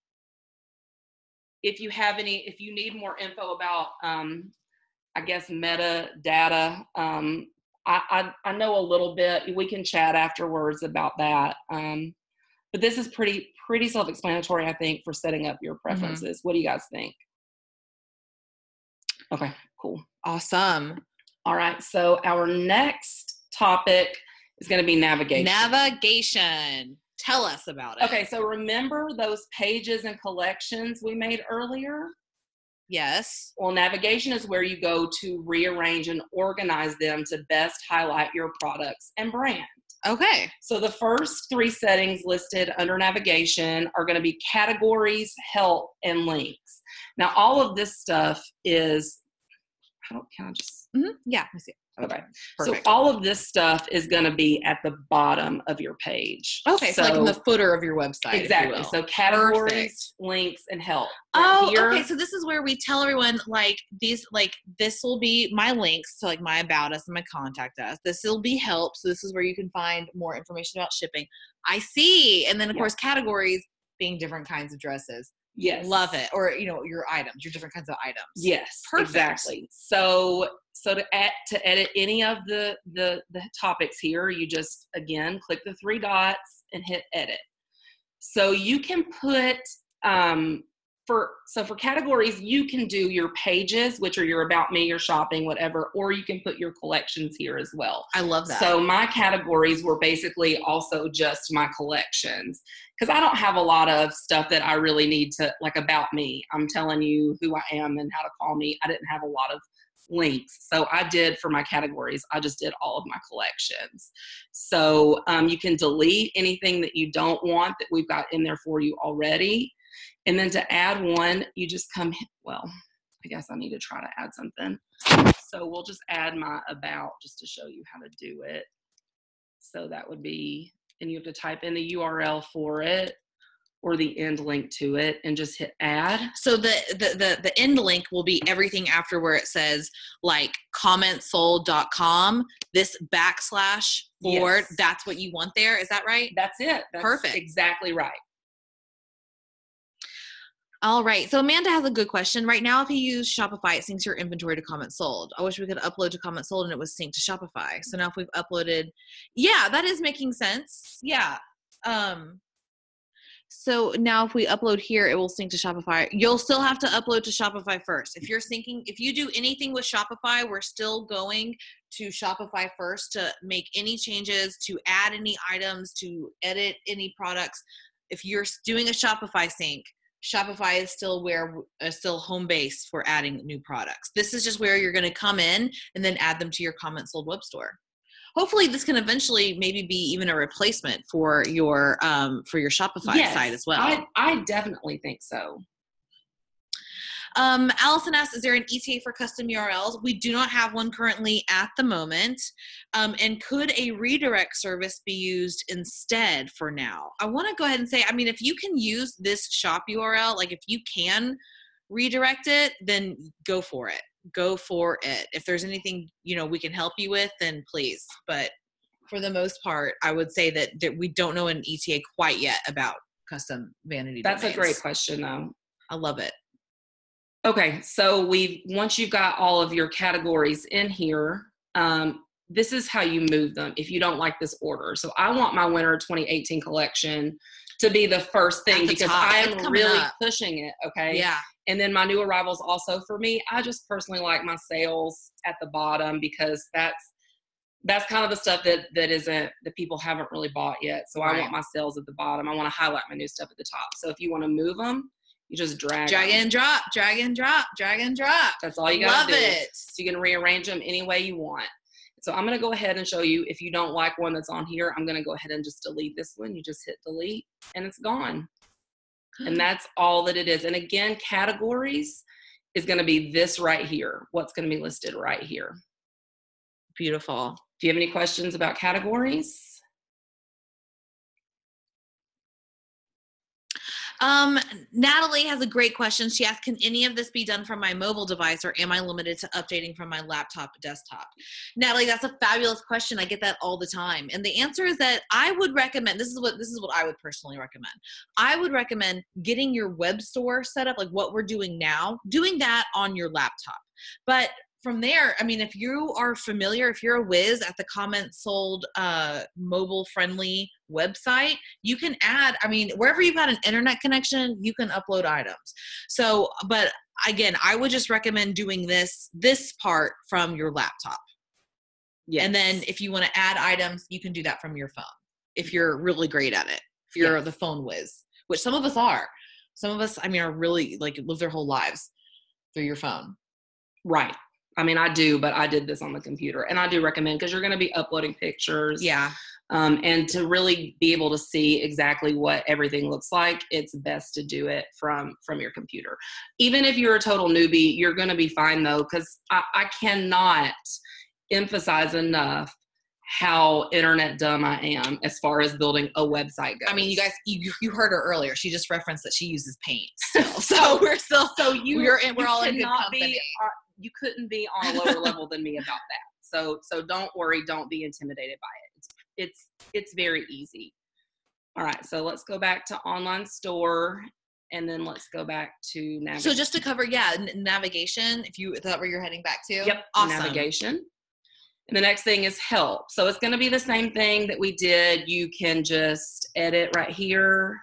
if you need more info about, I guess, metadata, I know a little bit. We can chat afterwards about that. But this is pretty self-explanatory, I think, for setting up your preferences. What do you guys think? Okay, cool. Awesome. All right, so our next topic is going to be navigation. Navigation. Tell us about it. Okay, so remember those pages and collections we made earlier? Yes. Well, navigation is where you go to rearrange and organize them to best highlight your products and brand. Okay. So the first 3 settings listed under navigation are going to be categories, help, and links. Now, all of this stuff is, can I just? Yeah, I see it. Okay. Perfect. So all of this stuff is going to be at the bottom of your page. Okay, so like in the footer of your website. Exactly. So categories, links, and help. Okay. So this is where we tell everyone this will be my links to like my about us and my contact us. This will be help. So this is where you can find more information about shipping. I see. And then of course categories being different kinds of dresses. Yes. Love it. Or, your items, your different kinds of items. Yes. Perfect. Exactly. So to edit any of the topics here, you just, again, click the 3 dots and hit edit. So you can put, for categories, you can do your pages, which are your about me, your shopping, whatever, or you can put your collections here as well. I love that. So my categories were basically also just my collections, because I don't have a lot of stuff that I really need to, like, about me. I'm telling you who I am and how to call me. I didn't have a lot of links. So I did, for my categories, I just did all of my collections. So you can delete anything that you don't want that we've got in there for you already. And then to add one, you just come, well, I guess I need to try to add something. So we'll just add my about just to show you how to do it. So that would be, and you have to type in the URL for it or the end link to it and just hit add. So the end link will be everything after where it says like CommentSold.com, this / forward. Yes. That's what you want there. Is that right? That's it. That's perfect. Exactly right. All right. So Amanda has a good question. Right now, if you use Shopify, it syncs your inventory to CommentSold. I wish we could upload to CommentSold and it was synced to Shopify. So now if we've uploaded, yeah, that is making sense. Yeah. So now if we upload here, it will sync to Shopify. You'll still have to upload to Shopify first. If you do anything with Shopify, we're still going to Shopify first to make any changes, to add any items, to edit any products. If you're doing a Shopify sync, Shopify is still home base for adding new products. This is just where you're going to come in and then add them to your CommentSold web store. Hopefully this can eventually maybe be even a replacement for your Shopify site as well. I definitely think so. Allison asks, is there an ETA for custom URLs? We do not have one currently at the moment. And could a redirect service be used instead for now? I want to go ahead and say, if you can use this shop URL, like if you can redirect it, then go for it. Go for it. If there's anything, we can help you with, then please. But for the most part, I would say that we don't know an ETA quite yet about custom vanity domains. That's a great question, though. I love it. Okay, so once you've got all of your categories in here, this is how you move them if you don't like this order. So I want my winter 2018 collection to be the first thing because I am really pushing it, okay? Yeah. And then my new arrivals also for me. I just personally like my sales at the bottom because that's kind of the stuff that people haven't really bought yet. So I want my sales at the bottom. I want to highlight my new stuff at the top. So if you want to move them, you just drag and drop, drag and drop, drag and drop. That's all you got to do. Love it. So you can rearrange them any way you want. So I'm going to go ahead and show you, if you don't like one that's on here, I'm going to go ahead and just delete this one. You just hit delete and it's gone. And that's all that it is. And again, categories is going to be this right here. What's going to be listed right here. Beautiful. Do you have any questions about categories? Natalie has a great question. She asked, can any of this be done from my mobile device, or am I limited to updating from my laptop desktop? Natalie, that's a fabulous question. I get that all the time. And the answer is that I would recommend, this is what I would personally recommend. I would recommend getting your web store set up, like what we're doing now, doing that on your laptop. But from there, I mean, if you are familiar, if you're a whiz at the CommentSold mobile-friendly website, you can add, I mean, wherever you've got an internet connection, you can upload items. So, but again, I would just recommend doing this part from your laptop. Yes. And then if you want to add items, you can do that from your phone if you're really great at it. If you're the phone whiz, which some of us are. Some of us, I mean, are really like live their whole lives through your phone. Right. I mean, I do, but I did this on the computer, and I do recommend, because you're going to be uploading pictures. Yeah. And to really be able to see exactly what everything looks like, it's best to do it from your computer. Even if you're a total newbie, you're going to be fine though, because I cannot emphasize enough how internet dumb I am as far as building a website goes. I mean, you guys, you heard her earlier. She just referenced that she uses Paint. So we're all in good company. You couldn't be on a lower level than me about that. So don't worry. Don't be intimidated by it. It's very easy. All right. So let's go back to online store, and then let's go back to navigation. So just to cover, navigation, is that where you're heading back to? Yep. Awesome. Navigation. And the next thing is help. So it's going to be the same thing that we did. You can just edit right here.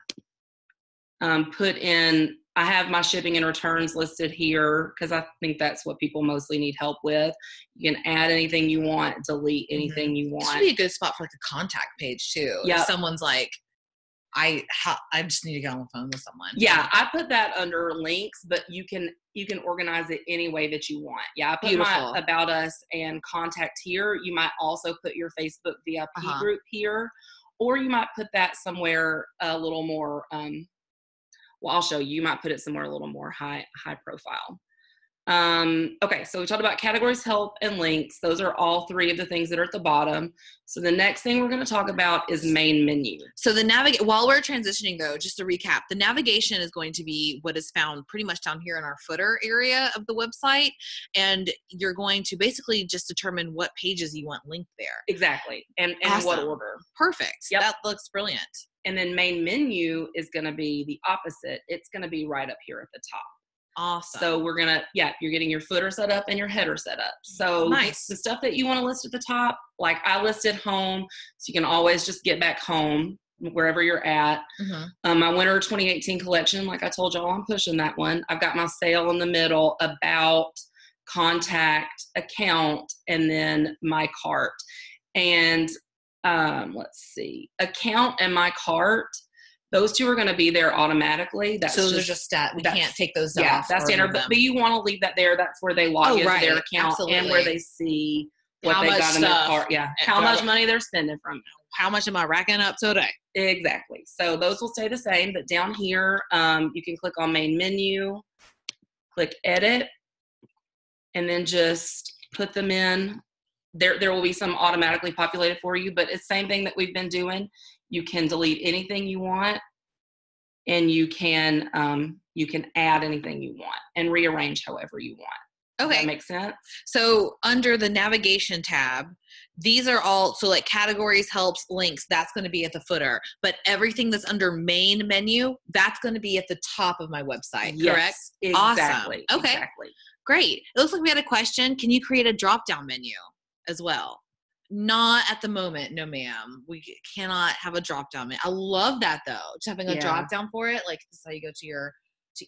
Put in, I have my shipping and returns listed here because I think that's what people mostly need help with. You can add anything you want, delete anything you want. This would be a good spot for like a contact page too. Yeah. If someone's like, I just need to get on the phone with someone. Yeah, I put that under links, but you can organize it any way that you want. Yeah, I put my About Us and contact here. You might also put your Facebook VIP group here, or you might put that somewhere a little more, well, I'll show you. You might put it somewhere a little more high profile. Okay, so we talked about categories, help, and links. Those are all three of the things that are at the bottom. So the next thing we're going to talk about is main menu. So while we're transitioning though, just to recap, the navigation is going to be what is found pretty much down here in our footer area of the website. And you're going to basically just determine what pages you want linked there. Exactly. And in what order. Perfect. Yep. That looks brilliant. And then main menu is going to be the opposite. It's going to be right up here at the top. Awesome. So we're going to, you're getting your footer set up and your header set up. So nice. The stuff that you want to list at the top, like I listed home, so you can always just get back home wherever you're at. My winter 2018 collection, like I told y'all, I'm pushing that one. I've got my sale in the middle, about, contact, account, and then my cart. And let's see, account and my cart, those two are going to be there automatically. So they're just stat. We can't take those off. Yeah, that's standard. But you want to leave that there. That's where they log into their account. Absolutely. And where they see what they got in their cart. Yeah, how much money they're spending from. How much am I racking up today? Exactly. So those will stay the same. But down here, you can click on main menu, click edit, and then just put them in. There will be some automatically populated for you, but it's the same thing that we've been doing. You can delete anything you want, and you can add anything you want and rearrange however you want. Okay. Does that make sense? So under the navigation tab, these are all, so like categories, helps, links, that's going to be at the footer. But everything that's under main menu, that's going to be at the top of my website, correct? Exactly. Awesome. Okay. Exactly. Great. It looks like we had a question. Can you create a drop-down menu as well? Not at the moment. No, ma'am. We cannot have a drop-down menu. I love that though. Just having a drop-down for it. Like this is how you go to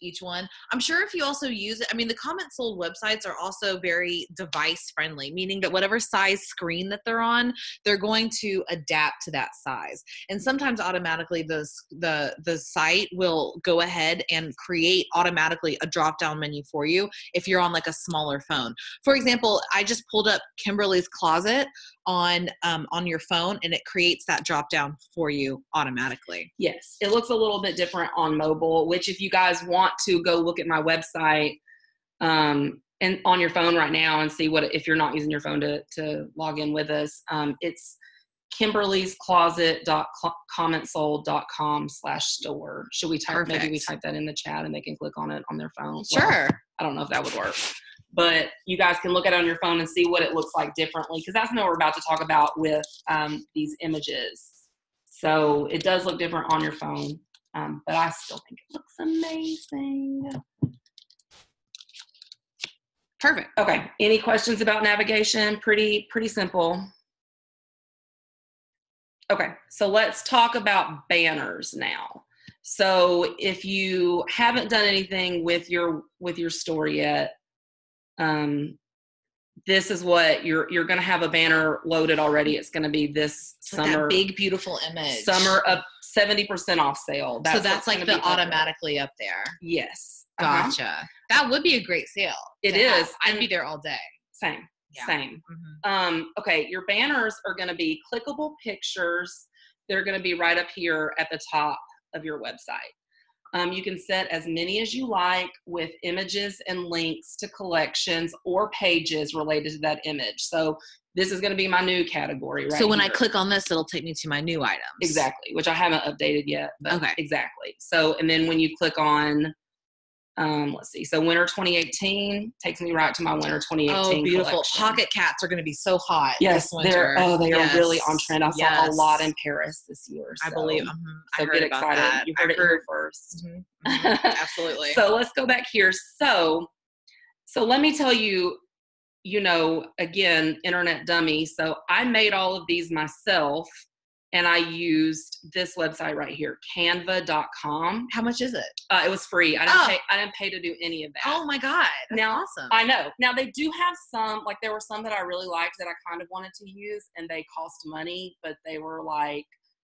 each one. I'm sure if you also use it, I mean, the CommentSold websites are also very device friendly, meaning that whatever size screen that they're on, they're going to adapt to that size. And sometimes automatically the site will go ahead and create automatically a drop-down menu for you if you're on like a smaller phone. For example, I just pulled up Kimberly's Closet on your phone, and it creates that drop down for you automatically. Yes, it looks a little bit different on mobile, which if you guys want to go look at my website and on your phone right now and see what, if you're not using your phone to log in with us, kimberlyscloset.commentsold.com/store. Should we type, maybe we type that in the chat and they can click on it on their phone? Sure. Well, I don't know if that would work, but you guys can look at it on your phone and see what it looks like differently, because that's what we're about to talk about with these images. So it does look different on your phone, but I still think it looks amazing. Perfect. Okay. Any questions about navigation? Pretty simple. Okay. So let's talk about banners now. So if you haven't done anything with your store yet, this is what you're going to have a banner loaded already. It's going to be this summer, that big beautiful image, summer up 70% off sale. So that's like the automatically up there. Yes. Gotcha. That would be a great sale. It is. I'd be there all day. Same. Yeah. Same. Mm-hmm. Okay. Your banners are going to be clickable pictures. They're going to be right up here at the top of your website. You can set as many as you like with images and links to collections or pages related to that image. So this is going to be my new category, right? So when here. I click on this, it'll take me to my new items. Exactly, which I haven't updated yet. But okay. Exactly. So, and then when you click on, let's see. So winter 2018 takes me right to my winter 2018. Oh, beautiful. Collection. Pocket cats are going to be so hot this winter. They are really on trend. I saw a lot in Paris this year. So. I believe. So I heard get about excited. That. You heard it here first. Absolutely. So let's go back here. So let me tell you, again, internet dummy. So I made all of these myself. And I used this website right here, canva.com. How much is it? It was free. I didn't pay to do any of that. Oh my God. That's awesome. I know. Now they do have some, like there were some that I really liked that I kind of wanted to use and they cost money, but they were like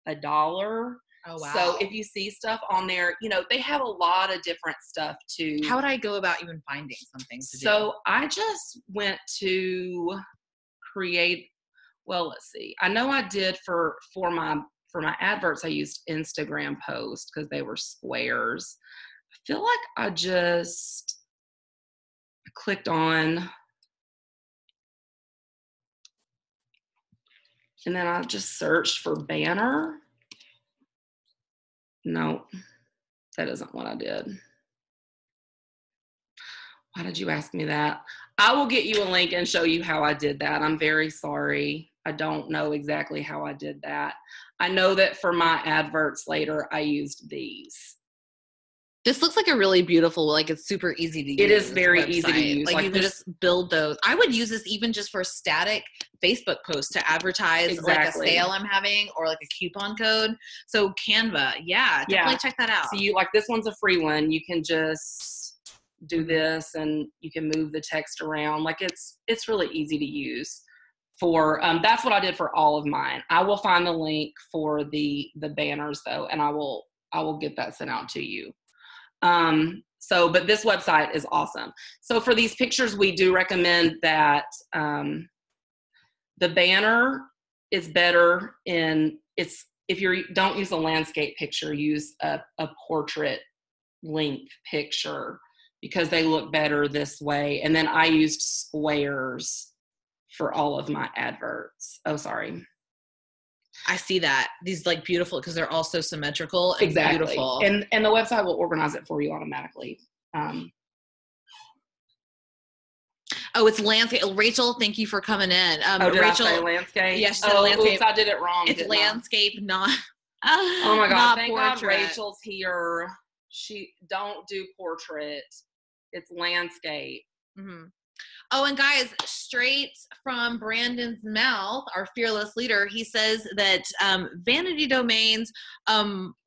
$1. Oh wow. So if you see stuff on there, they have a lot of different stuff too. How would I go about even finding something to do? So I just went to create. Well, let's see. I know I did for my adverts, I used Instagram posts because they were squares. I feel like I just clicked on, and then I just searched for banner. No, that isn't what I did. Why did you ask me that? I will get you a link and show you how I did that. I'm very sorry. I don't know exactly how I did that. I know that for my adverts later, I used these. This looks like a really beautiful, like it's super easy to use. It is very easy to use. Like you can just build those. I would use this even just for static Facebook posts to advertise like a sale I'm having or like a coupon code. So Canva, definitely check that out. So this one's a free one. You can just do this and you can move the text around. Like it's really easy to use. For that's what I did for all of mine. I will find the link for the banners though, and I will get that sent out to you. But this website is awesome. So for these pictures, we do recommend that the banner is better if you don't use a landscape picture, use a portrait length picture because they look better this way. And then I used squares for all of my adverts. Oh, sorry. I see that. These like beautiful because they're all so symmetrical and beautiful. And the website will organize it for you automatically. It's landscape. Rachel, thank you for coming in. Did Rachel, I say landscape? Yes, she said landscape. Oops, I did it wrong. It's landscape, not. Oh my God! Not thank portrait. God Rachel's here. She don't do portrait. It's landscape. Mm-hmm. Oh, and guys, straight from Brandon's mouth, our fearless leader, he says that vanity domains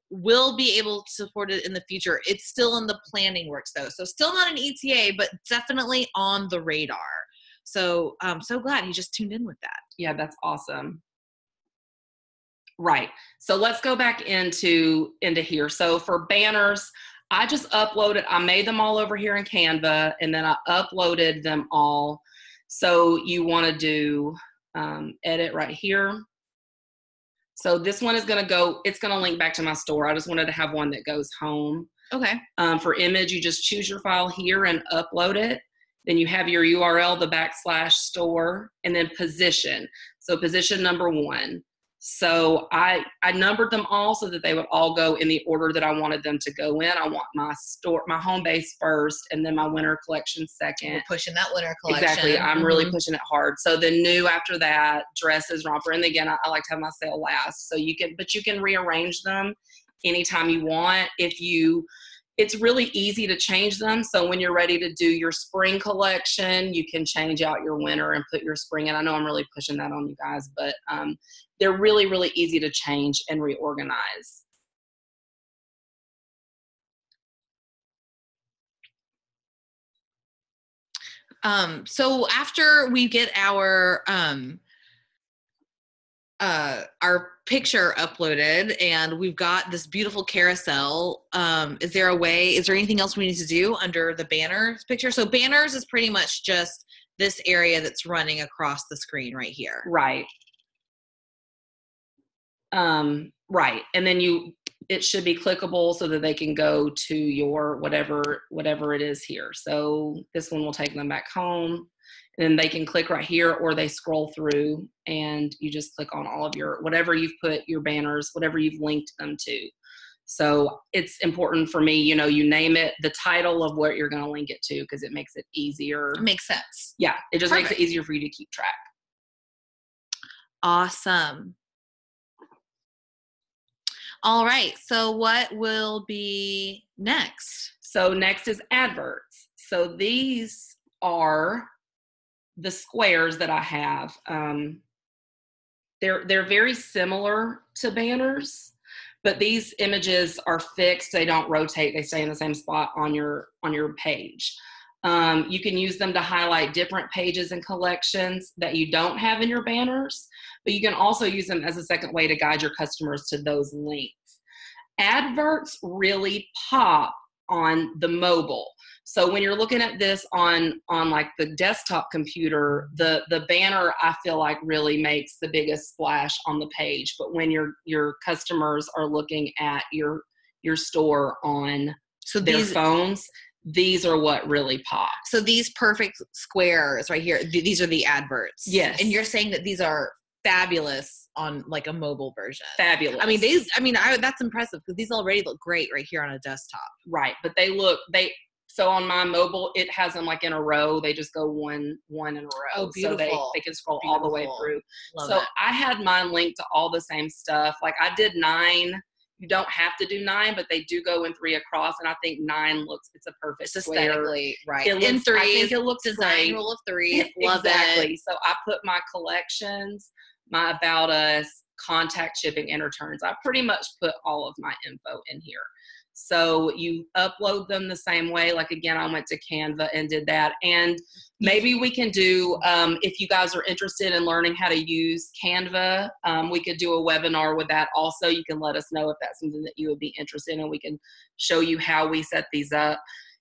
will be able to support it in the future. It's still in the planning works though. So still not an ETA, but definitely on the radar. So I'm so glad he just tuned in with that. Yeah, that's awesome. Right. So let's go back into here. So for banners, I just uploaded, I made them all over here in Canva, and then I uploaded them all. So you want to do edit right here. So this one is going to go, it's going to link back to my store. I just wanted to have one that goes home. Okay. For image, you just choose your file here and upload it. Then you have your URL, the /store, and then position. So position number 1. So I numbered them all so that they would all go in the order that I wanted them to go in. I want my home base first, and then my winter collection second. We're pushing that winter collection. Exactly. I'm really pushing it hard. So the new after that, dresses, romper. And again, I like to have my sale last. So you can rearrange them anytime you want. It's really easy to change them. So when you're ready to do your spring collection, you can change out your winter and put your spring in. I know I'm really pushing that on you guys, but they're really, really easy to change and reorganize. So after we get our picture uploaded and we've got this beautiful carousel, is there anything else we need to do under the banners picture? So banners is pretty much just this area that's running across the screen right here. Right. Right. And then it should be clickable so that they can go to your whatever it is here. So this one will take them back home, and then they can click right here, or they scroll through and you just click on all of whatever you've put your banners, whatever you've linked them to. So it's important for me, you name it, the title of what you're going to link it to, because it makes it easier. It makes sense. Yeah. It just makes it easier for you to keep track. Awesome. All right. So what will be next? So next is adverts. So these are the squares that I have. They're very similar to banners, but these images are fixed. They don't rotate. They stay in the same spot on your page. You can use them to highlight different pages and collections that you don't have in your banners, but you can also use them as a second way to guide your customers to those links. Adverts really pop on the mobile. So when you're looking at this on like the desktop computer, the banner I feel like really makes the biggest splash on the page. But when your customers are looking at your store on their phones, these are what really pop. So these perfect squares right here, these are the adverts. Yes. And you're saying that these are fabulous on like a mobile version. Fabulous. That's impressive because these already look great right here on a desktop. Right. But so on my mobile, it has them like in a row. They just go one in a row. Oh, beautiful. So they can scroll all the way through. Love so that. I had mine linked to all the same stuff. Like I did 9. You don't have to do 9, but they do go in 3 across. And I think 9 it's a perfect square. Aesthetically, right. In 3, I think it looks design great. Rule of 3. Love exactly. it. So I put my collections, my About Us, contact, shipping, and returns. I pretty much put all of my info in here. So you upload them the same way. Like again, I went to Canva and did that. And maybe we can do, if you guys are interested in learning how to use Canva, we could do a webinar with that also. You can let us know if that's something that you would be interested in, and we can show you how we set these up.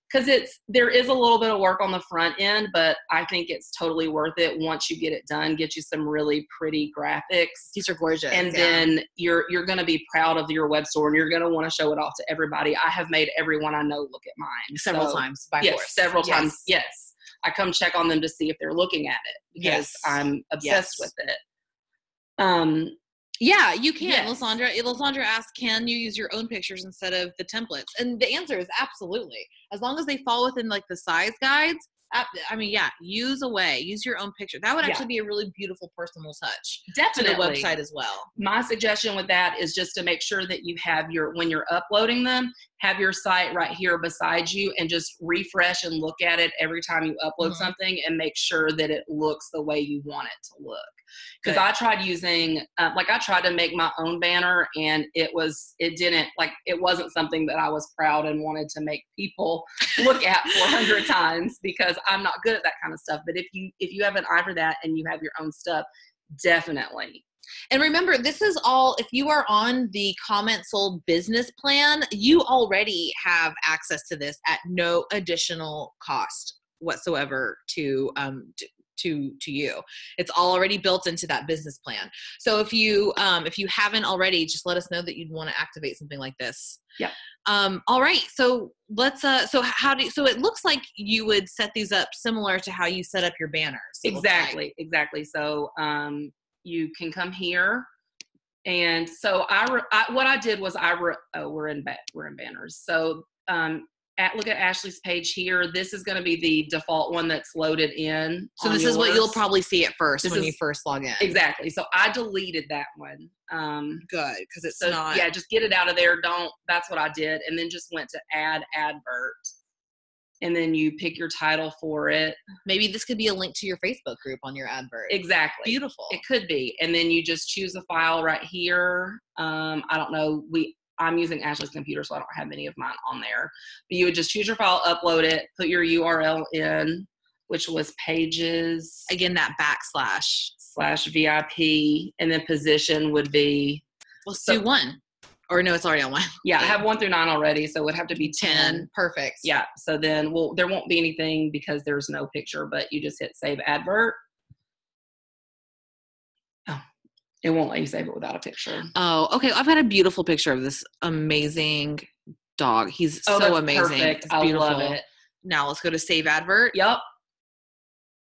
Because there is a little bit of work on the front end, but I think it's totally worth it once you get it done. Get you some really pretty graphics. These are gorgeous. And then you're going to be proud of your web store, and you're going to want to show it off to everybody. I have made everyone I know look at mine. Several times by force. Several times. Yes. I come check on them to see if they're looking at it because I'm obsessed with it. Yeah, you can. Yes. Lysandra asked, can you use your own pictures instead of the templates? And the answer is absolutely. As long as they fall within like the size guides, use away. Use your own picture. That would actually be a really beautiful personal touch. Definitely. To the website as well. My suggestion with that is just to make sure that you have when you're uploading them, have your site right here beside you and just refresh and look at it every time you upload something and make sure that it looks the way you want it to look. Because I tried using, I tried to make my own banner, and it wasn't something that I was proud and wanted to make people look at 400 times, because I'm not good at that kind of stuff. But if you have an eye for that and you have your own stuff, definitely. And remember, this is all, if you are on the CommentSold business plan, you already have access to this at no additional cost whatsoever to you. It's already built into that business plan. So if you haven't already, just let us know that you'd want to activate something like this. Yeah. All right. So let's so it looks like you would set these up similar to how you set up your banners. Exactly. So you can come here And so what I did was we're in banners. So look at Ashley's page here. This is going to be the default one that's loaded in. So this is what you'll probably see at first when you first log in. Exactly. So I deleted that one. Good, because it's not. Yeah, just get it out of there. That's what I did. And then just went to add advert. And then you pick your title for it. Maybe this could be a link to your Facebook group on your advert. Exactly. Beautiful. It could be. And then you just choose a file right here. I don't know. I'm using Ashley's computer, so I don't have any of mine on there. But you would just choose your file, upload it, put your URL in, which was pages. Again, that /VIP. And then position would be. Let's do 1. Or no, it's already on 1. Yeah, I have 1 through 9 already, so it would have to be 10. Perfect. Yeah, so then there won't be anything because there's no picture, but you just hit save advert. Oh, it won't let you save it without a picture. Oh, okay. I've got a beautiful picture of this amazing dog. He's so amazing. Perfect. It's beautiful. I love it. Now let's go to save advert. Yep.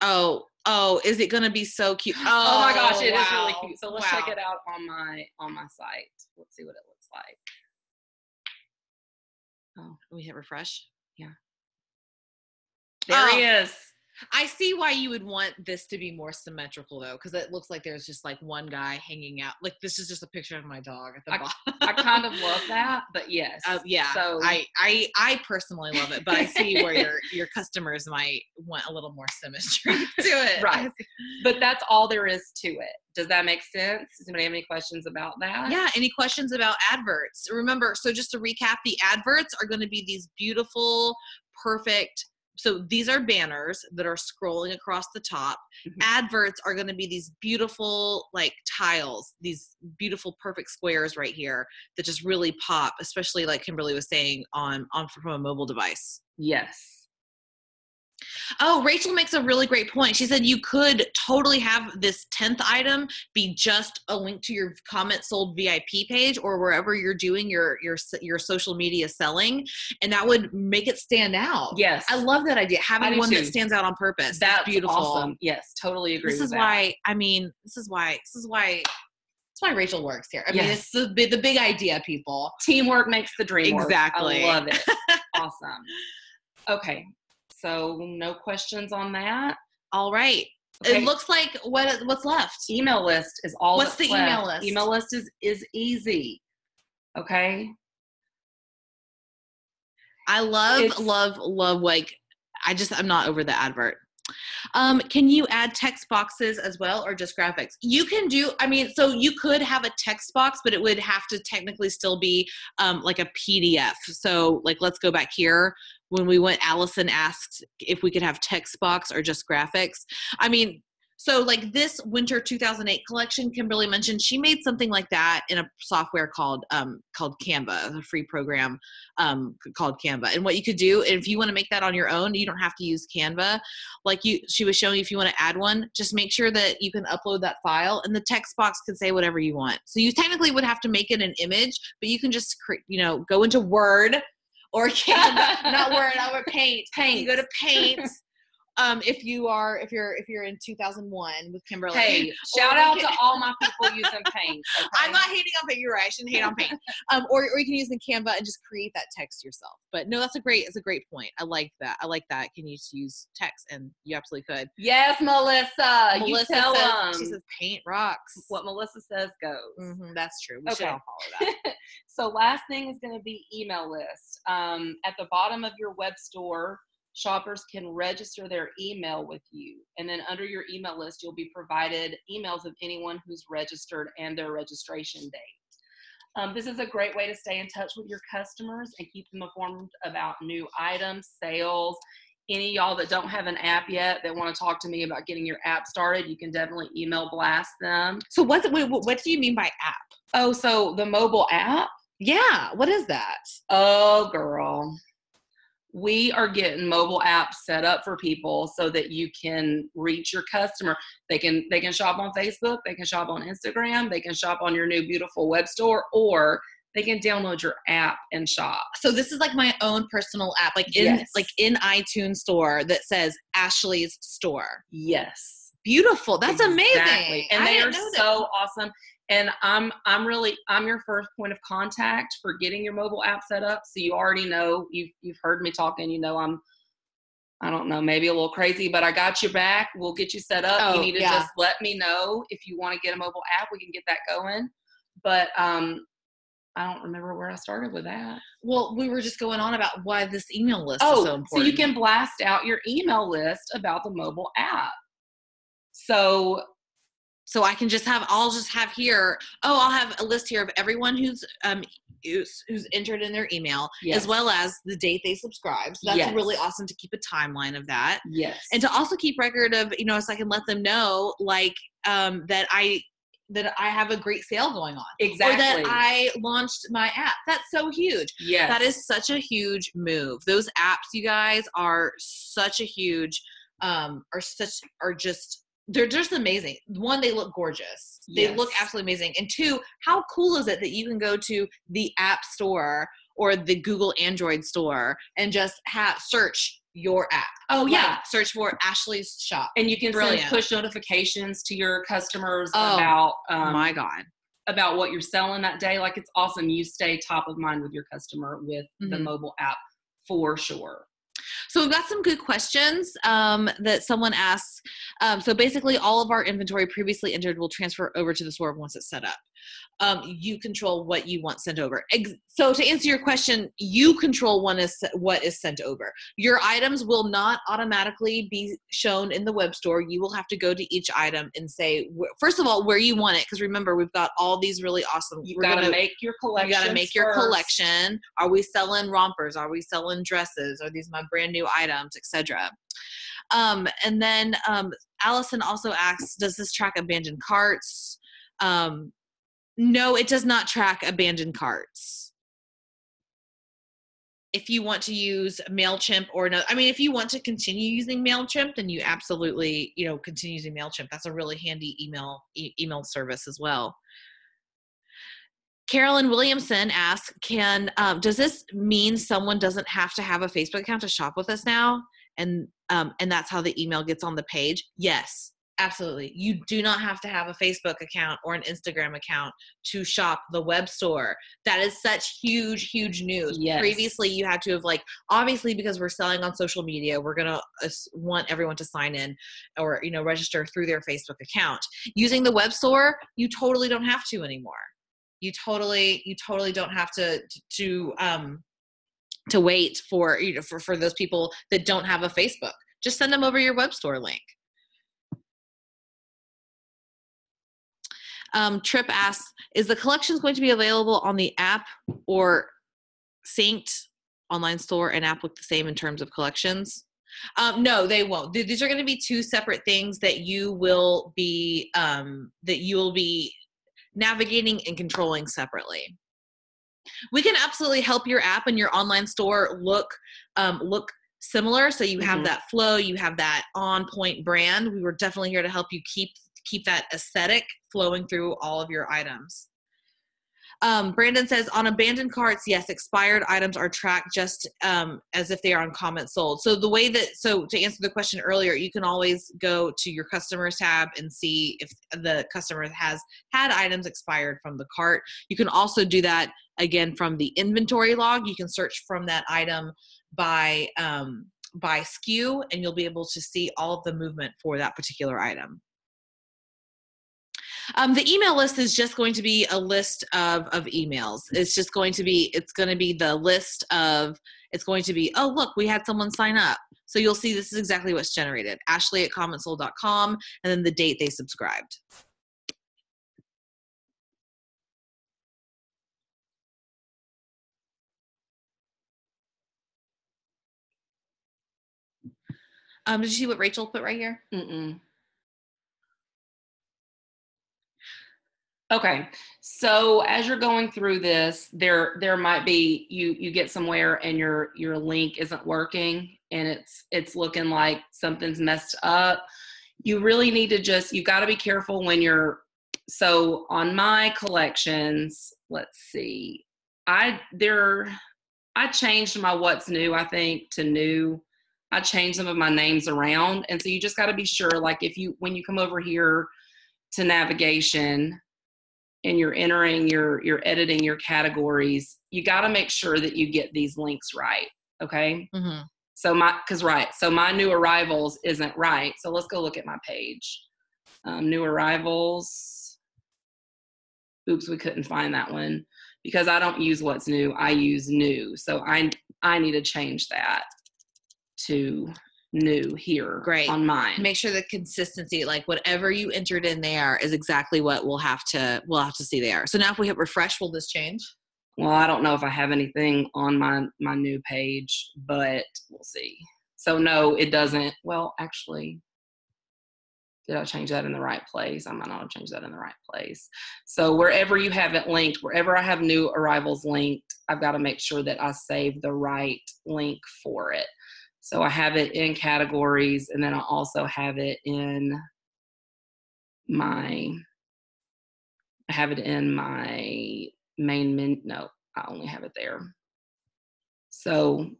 Oh, is it going to be so cute? Oh my gosh, it is really cute. So let's check it out on my site. Let's see what it looks like. Oh, we hit refresh. Yeah. There he is. I see why you would want this to be more symmetrical though, because it looks like there's just like one guy hanging out. Like this is just a picture of my dog at the bottom. I kind of love that, but yes. Yeah. So I personally love it, but I see where your customers might want a little more symmetry to it. Right. But that's all there is to it. Does that make sense? Does anybody have any questions about that? Yeah. Any questions about adverts? Remember, so just to recap, the adverts are going to be these beautiful, perfect. So these are banners that are scrolling across the top. Mm-hmm. Adverts are going to be these beautiful like tiles, these beautiful perfect squares right here that just really pop, especially like Kimberly was saying on from a mobile device. Yes. Oh, Rachel makes a really great point. She said you could totally have this 10th item be just a link to your CommentSold VIP page or wherever you're doing your social media selling, and that would make it stand out. Yes. I love that idea. Having one that stands out on purpose. That's beautiful. Awesome. Yes, totally agree with that. This is why Rachel works here. I mean, it's the big idea, people. Teamwork makes the dream work. Exactly. I love it. Awesome. Okay. So no questions on that. All right. Okay. It looks like what's left. Email list is all. What's the email list? Email list is easy. Okay. I love like I'm not over the advert. Can you add text boxes as well or just graphics? You can do, so you could have a text box, but it would have to technically still be like a PDF. So like, let's go back here. When we went, Allison asked if we could have text box or just graphics. So like this winter 2008 collection, Kimberly mentioned she made something like that in a software called Canva, a free program called Canva. And what you could do, if you want to make that on your own, you don't have to use Canva. She was showing you if you want to add one, just make sure that you can upload that file and the text box can say whatever you want. So you technically would have to make it an image, but you can just go into Word or Canva, not Word, I would Paint. You go to Paint. If you're in 2001 with Kimberly. Hey, shout out to all my people using Paint. Okay? I'm not hating on Paint. You're right. I shouldn't hate on Paint. Or you can use the Canva and just create that text yourself. But no, it's a great point. I like that. Can you use text? And you absolutely could. Yes, Melissa. You tell them. She says Paint rocks. What Melissa says goes. Mm-hmm, that's true. We should all follow that. So last thing is going to be email list. At the bottom of your Webstore, shoppers can register their email with you. And then under your email list, you'll be provided emails of anyone who's registered and their registration date. This is a great way to stay in touch with your customers and keep them informed about new items, sales. Any of y'all that don't have an app yet that want to talk to me about getting your app started, you can definitely email blast them. So what do you mean by app? Oh, so the mobile app? Yeah. What is that? Oh, girl. We are getting mobile apps set up for people so that you can reach your customer. They can shop on Facebook, they can shop on Instagram, they can shop on your new beautiful web store, or they can download your app and shop. So this is like my own personal app, like in iTunes store that says Ashley's store. Yes. Beautiful. That's amazing. And they are so awesome. And I'm your first point of contact for getting your mobile app set up. So you already know, you've heard me talking, you know, I don't know, maybe a little crazy, but I got your back. We'll get you set up. You need to just let me know if you want to get a mobile app. We can get that going. But I don't remember where I started with that. Well, we were just going on about why this email list is so important. So you can blast out your email list about the mobile app. So I can just have, I'll have here, I'll have a list here of everyone who's entered in their email, yes. as well as the date they subscribe. So that's yes. really awesome to keep a timeline of that. Yes. And to also keep record of, you know, so I can let them know, like, that I have a great sale going on. Exactly. Or that I launched my app. That's so huge. Yes. That is such a huge move. Those apps, you guys, are such a huge, they're just amazing. One, they look gorgeous. They yes. look absolutely amazing. And two, how cool is it that you can go to the App Store or the Google Android store and just search your app? Oh, yeah. Search for Ashley's Shop. And you can send push notifications to your customers about, my God, about what you're selling that day. Like, it's awesome. You stay top of mind with your customer with the mobile app for sure. So we've got some good questions that someone asks. So basically all of our inventory previously entered will transfer over to the store once it's set up. You control what you want sent over. So to answer your question, you control what is sent over. Your items will not automatically be shown in the web store. You will have to go to each item and say, first of all, where you want it. Because remember, we've got all these really awesome. You got to make your collection. You got to make your collection. Are we selling rompers? Are we selling dresses? Are these my brand new items, etc.? And then Allison also asks, does this track abandoned carts? No, it does not track abandoned carts. If you want to use MailChimp or no, I mean, if you want to continue using MailChimp, then you absolutely, continue using MailChimp. That's a really handy email service as well. Carolyn Williamson asks, does this mean someone doesn't have to have a Facebook account to shop with us now? And that's how the email gets on the page? Yes. Absolutely. You do not have to have a Facebook account or an Instagram account to shop the web store. That is such huge, huge news. Yes. Previously, you had to have obviously because we're selling on social media, we're going to want everyone to sign in or, register through their Facebook account. Using the web store, you totally don't have to anymore. You totally don't have to wait for those people that don't have a Facebook. Just send them over your web store link. Trip asks, is the collections going to be available on the app or synced online store and app look the same in terms of collections? No, they won't. These are going to be two separate things that you will be navigating and controlling separately. We can absolutely help your app and your online store look similar. So you have that flow, you have that on point brand. We were definitely here to help you keep that aesthetic flowing through all of your items. Brandon says, on abandoned carts, yes, expired items are tracked just as if they are on CommentSold. So to answer the question earlier, you can always go to your customers tab and see if the customer has had items expired from the cart. You can also do that again from the inventory log. You can search from that item by SKU, and you'll be able to see all of the movement for that particular item. The email list is just going to be a list of emails. It's going to be the list of, oh, look, we had someone sign up. So you'll see this is exactly what's generated. Ashley@commentsold.com, and then the date they subscribed. Did you see what Rachel put right here? Mm-mm. Okay, so as you're going through this, there might be you get somewhere and your link isn't working and it's looking like something's messed up. You really need to you got to be careful when so on my collections, let's see, I changed my what's new, I think, to new. I changed some of my names around, and so you just got to be sure, like when you come over here to navigation, and you're entering you're editing your categories, you got to make sure that you get these links right. Okay. Mm-hmm. So my new arrivals isn't right. So let's go look at my page. New arrivals. Oops, we couldn't find that one because I don't use what's new. I use new. So I need to change that to new here. Great. On mine. Make sure the consistency, like whatever you entered in there is exactly what we'll have to see there. So now if we hit refresh, will this change? Well, I don't know if I have anything on my new page, but we'll see. So no, it doesn't. Well, actually, did I change that in the right place? I might not have changed that in the right place. So wherever you have it linked, wherever I have new arrivals linked, I've got to make sure that I save the right link for it. So I have it in categories, and then I also have it in my main menu. No, I only have it there. So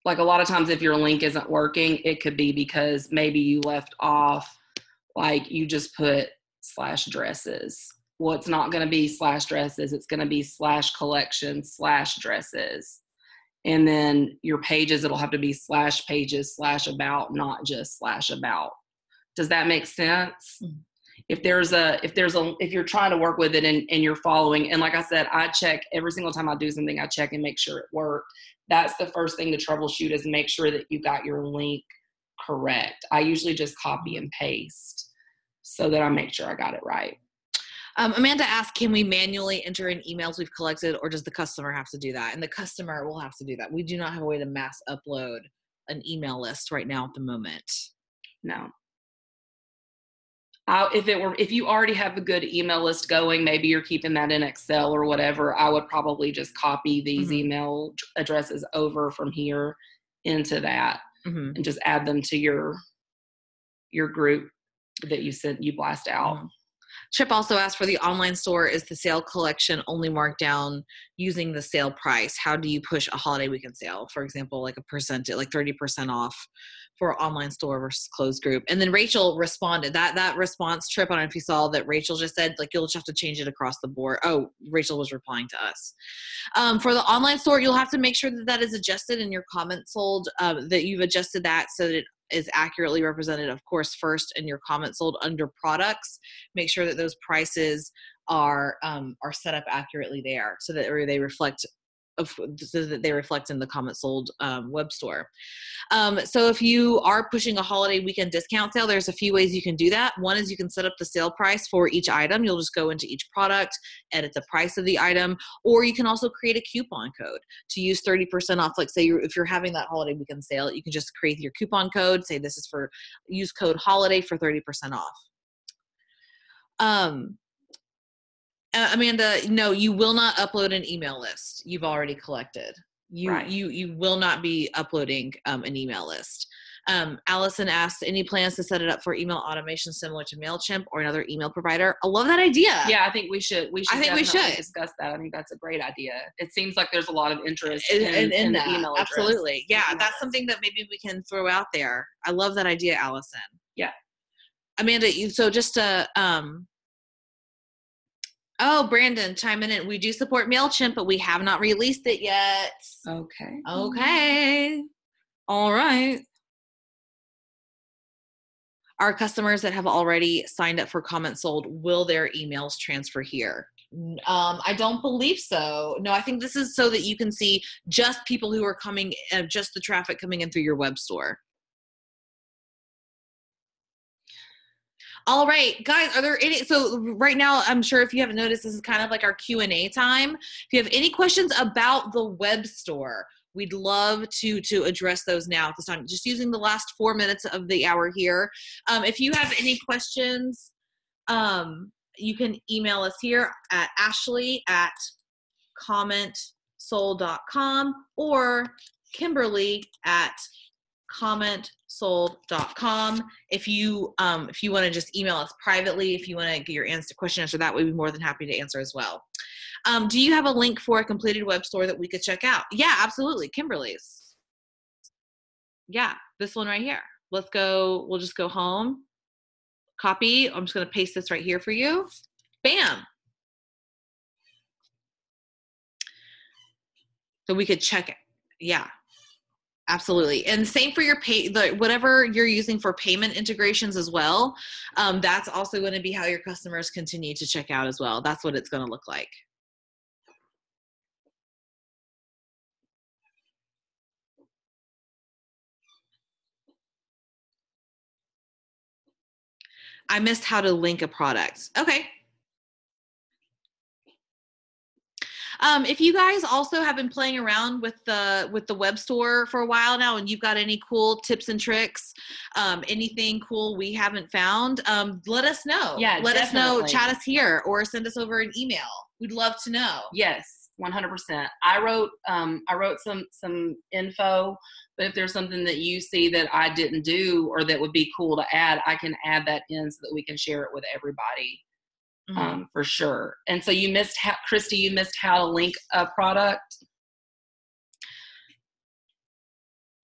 like a lot of times if your link isn't working, it could be because maybe you left off, like you just put /dresses. Well, it's not going to be /dresses. It's going to be /collection /dresses. And then your pages, it'll have to be /pages /about, not just /about. Does that make sense? Mm-hmm. If you're trying to work with it and you're following, and like I said, I check every single time I do something, I check and make sure it worked. That's the first thing to troubleshoot, is make sure that you got your link correct. I usually just copy and paste so that I make sure I got it right. Amanda asked, can we manually enter in emails we've collected, or does the customer have to do that? And the customer will have to do that. We do not have a way to mass upload an email list right now at the moment. No. If you already have a good email list going, maybe you're keeping that in Excel or whatever, I would probably just copy these email addresses over from here into that and just add them to your group that you blast out. Chip also asked, for the online store, is the sale collection only marked down using the sale price? How do you push a holiday weekend sale? For example, like a percentage, like 30% off for online store versus closed group. And then Rachel responded. That response, Trip, I don't know if you saw that Rachel just said, like, you'll just have to change it across the board. Oh, Rachel was replying to us. For the online store, you'll have to make sure that is adjusted in your CommentSold, that you've adjusted that so that it is accurately represented, of course, first in your CommentSold under products. Make sure that those prices are set up accurately there so that they reflect in the CommentSold web store. So if you are pushing a holiday weekend discount sale, there's a few ways you can do that. One is you can set up the sale price for each item. You'll just go into each product, edit the price of the item, or you can also create a coupon code to use 30% off. Like say if you're having that holiday weekend sale, you can just create your coupon code, say this is for use code holiday for 30% off. Amanda, no, you will not upload an email list you've already collected. You will not be uploading an email list. Allison asked, any plans to set it up for email automation similar to MailChimp or another email provider? I love that idea. Yeah, I think we should. I think we should discuss that. I think that's a great idea. It seems like there's a lot of interest in the email address. Absolutely. Yeah, that's something that maybe we can throw out there. I love that idea, Allison. Yeah. Amanda, so just to oh, Brandon, chiming in. We do support MailChimp, but we have not released it yet. Okay. All right. Our customers that have already signed up for CommentSold, will their emails transfer here? I don't believe so. No, I think this is so that you can see just people who are coming, just the traffic coming in through your web store. All right, guys, are there any, so right now, I'm sure if you haven't noticed, this is kind of like our Q&A time. If you have any questions about the web store, we'd love to address those now at this time, just using the last 4 minutes of the hour here. If you have any questions, you can email us here at ashley@commentsold.com or kimberly@commentsold.com. If you want to just email us privately, if you want to get your question answered that way, we'd be more than happy to answer as well. Do you have a link for a completed web store that we could check out? Yeah, absolutely. Kimberly's. Yeah, this one right here. Let's go. We'll just go home. Copy. I'm just going to paste this right here for you. Bam. So we could check it. Yeah, absolutely. And same for your whatever you're using for payment integrations as well. That's also going to be how your customers continue to check out as well. That's what it's going to look like. I missed how to link a product. Okay. If you guys also have been playing around with the web store for a while now, and you've got any cool tips and tricks, anything cool we haven't found, let us know. Yeah, let us know. definitely. Chat us here or send us over an email. We'd love to know. Yes, 100%. I wrote some info, but if there's something that you see that I didn't do or that would be cool to add, I can add that in so that we can share it with everybody. For sure. And so you missed Christy, you missed how to link a product.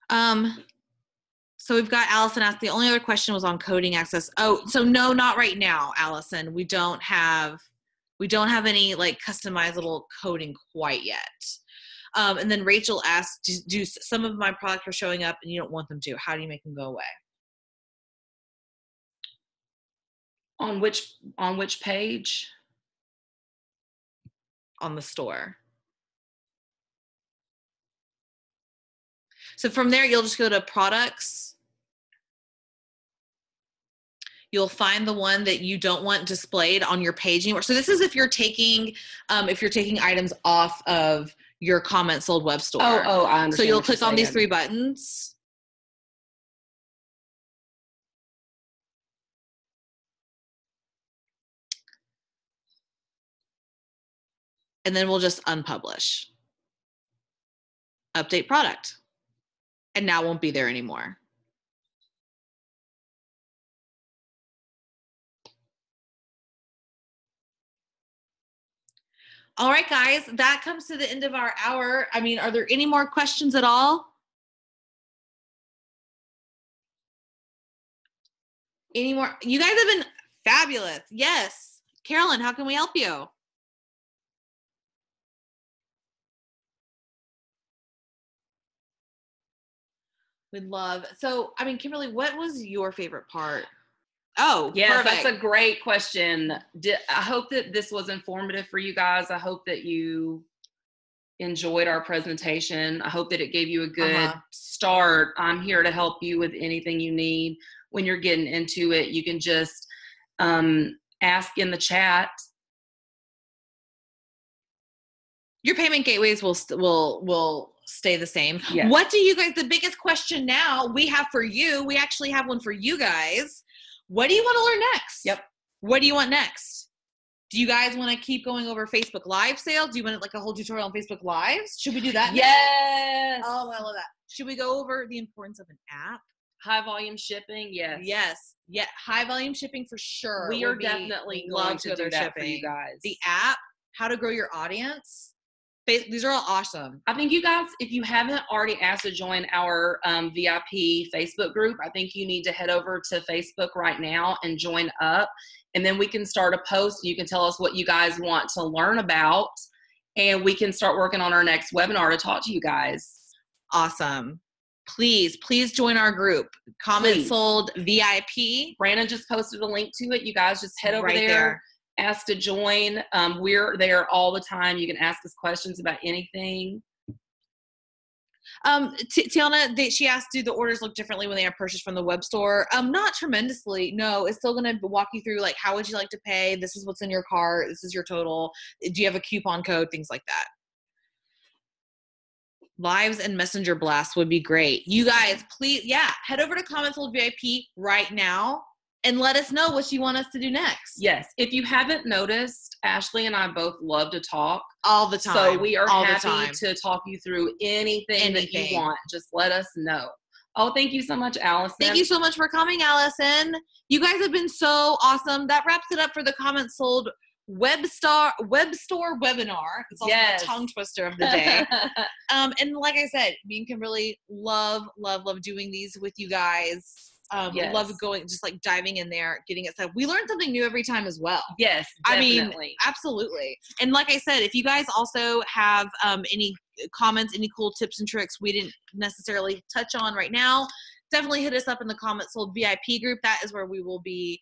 So we've got Allison asked, the only other question was on coding access. Oh, so no, not right now, Allison. We don't have any like customizable coding quite yet. And then Rachel asked, do some of my products are showing up and you don't want them to? How do you make them go away? On which page? On the store. So from there, you'll just go to products. You'll find the one that you don't want displayed on your page anymore. So this is if you're taking items off of your CommentSold web store. Oh, I understand. So you'll click on these 3 buttons. And then we'll just unpublish. Update product. And now it won't be there anymore. All right, guys, that comes to the end of our hour. I mean, are there any more questions at all? Any more? You guys have been fabulous. Yes. Carolyn, how can we help you? We'd love. So, I mean, Kimberly, what was your favorite part? Oh, yes, perfect. That's a great question. I hope that this was informative for you guys. I hope that you enjoyed our presentation. I hope that it gave you a good start. I'm here to help you with anything you need. When you're getting into it, you can just ask in the chat. Your payment gateways will stay the same. Yes. What do you guys, the biggest question now we have for you, we actually have one for you guys. What do you want to learn next? Yep. What do you want next? Do you guys want to keep going over Facebook Live sales? Do you want like a whole tutorial on Facebook Lives? Should we do that? Yes. Next? Oh, I love that. Should we go over the importance of an app? High volume shipping, yes. Yes. Yeah, high volume shipping for sure. We are definitely going to do that for you guys. The app, how to grow your audience. These are all awesome. I think you guys, if you haven't already asked to join our VIP Facebook group, I think you need to head over to Facebook right now and join up. And then we can start a post. You can tell us what you guys want to learn about. And we can start working on our next webinar to talk to you guys. Awesome. Please join our group. CommentSold VIP. Brandon just posted a link to it. You guys just head over there. Ask to join. We're there all the time. You can ask us questions about anything. Tiana, she asked, do the orders look differently when they are purchased from the web store? Not tremendously. No, it's still going to walk you through like, how would you like to pay? This is what's in your cart. This is your total. Do you have a coupon code? Things like that. Lives and messenger blasts would be great. You guys, please, head over to CommentSold VIP right now and let us know what you want us to do next. Yes. If you haven't noticed, Ashley and I both love to talk. All the time. So we are happy to talk you through anything that you want. Just let us know. Oh, thank you so much, Allison. Thank you so much for coming, Allison. You guys have been so awesome. That wraps it up for the CommentSold Webstore webinar. It's also the tongue twister of the day. And like I said, me and Kimberly love doing these with you guys. Yes. Love going, just like diving in there, getting it set up. We learn something new every time as well. Yes, definitely. I mean, definitely. absolutely. And like I said, if you guys also have any comments, any cool tips and tricks we didn't necessarily touch on right now, definitely hit us up in the CommentSold VIP group. That is where we will be.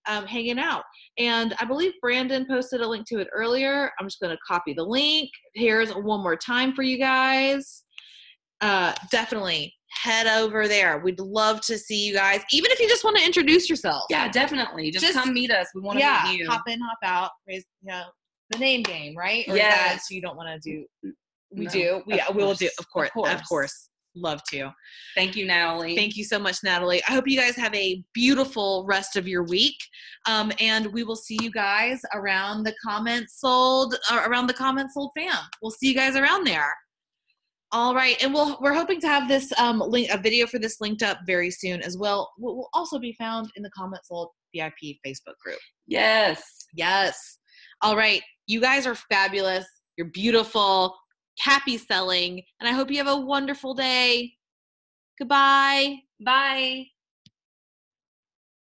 Hanging out. And I believe Brandon posted a link to it earlier. I'm just going to copy the link. Here's one more time for you guys. Definitely head over there. We'd love to see you guys. Even if you just want to introduce yourself. Yeah, definitely. Just come meet us. We want to meet you. Hop in, hop out. Raise, the name game, right? Or yes. Is that you don't want to do? We do. We will do. Of course. Love to. Thank you, Natalie. Thank you so much, Natalie. I hope you guys have a beautiful rest of your week. And we will see you guys around the CommentSold fam. We'll see you guys around there. All right. And we're hoping to have this a video for this linked up very soon as well. Will also be found in the CommentSold VIP Facebook group. Yes. All right. You guys are fabulous. You're beautiful. Happy selling. And I hope you have a wonderful day. Goodbye. Bye.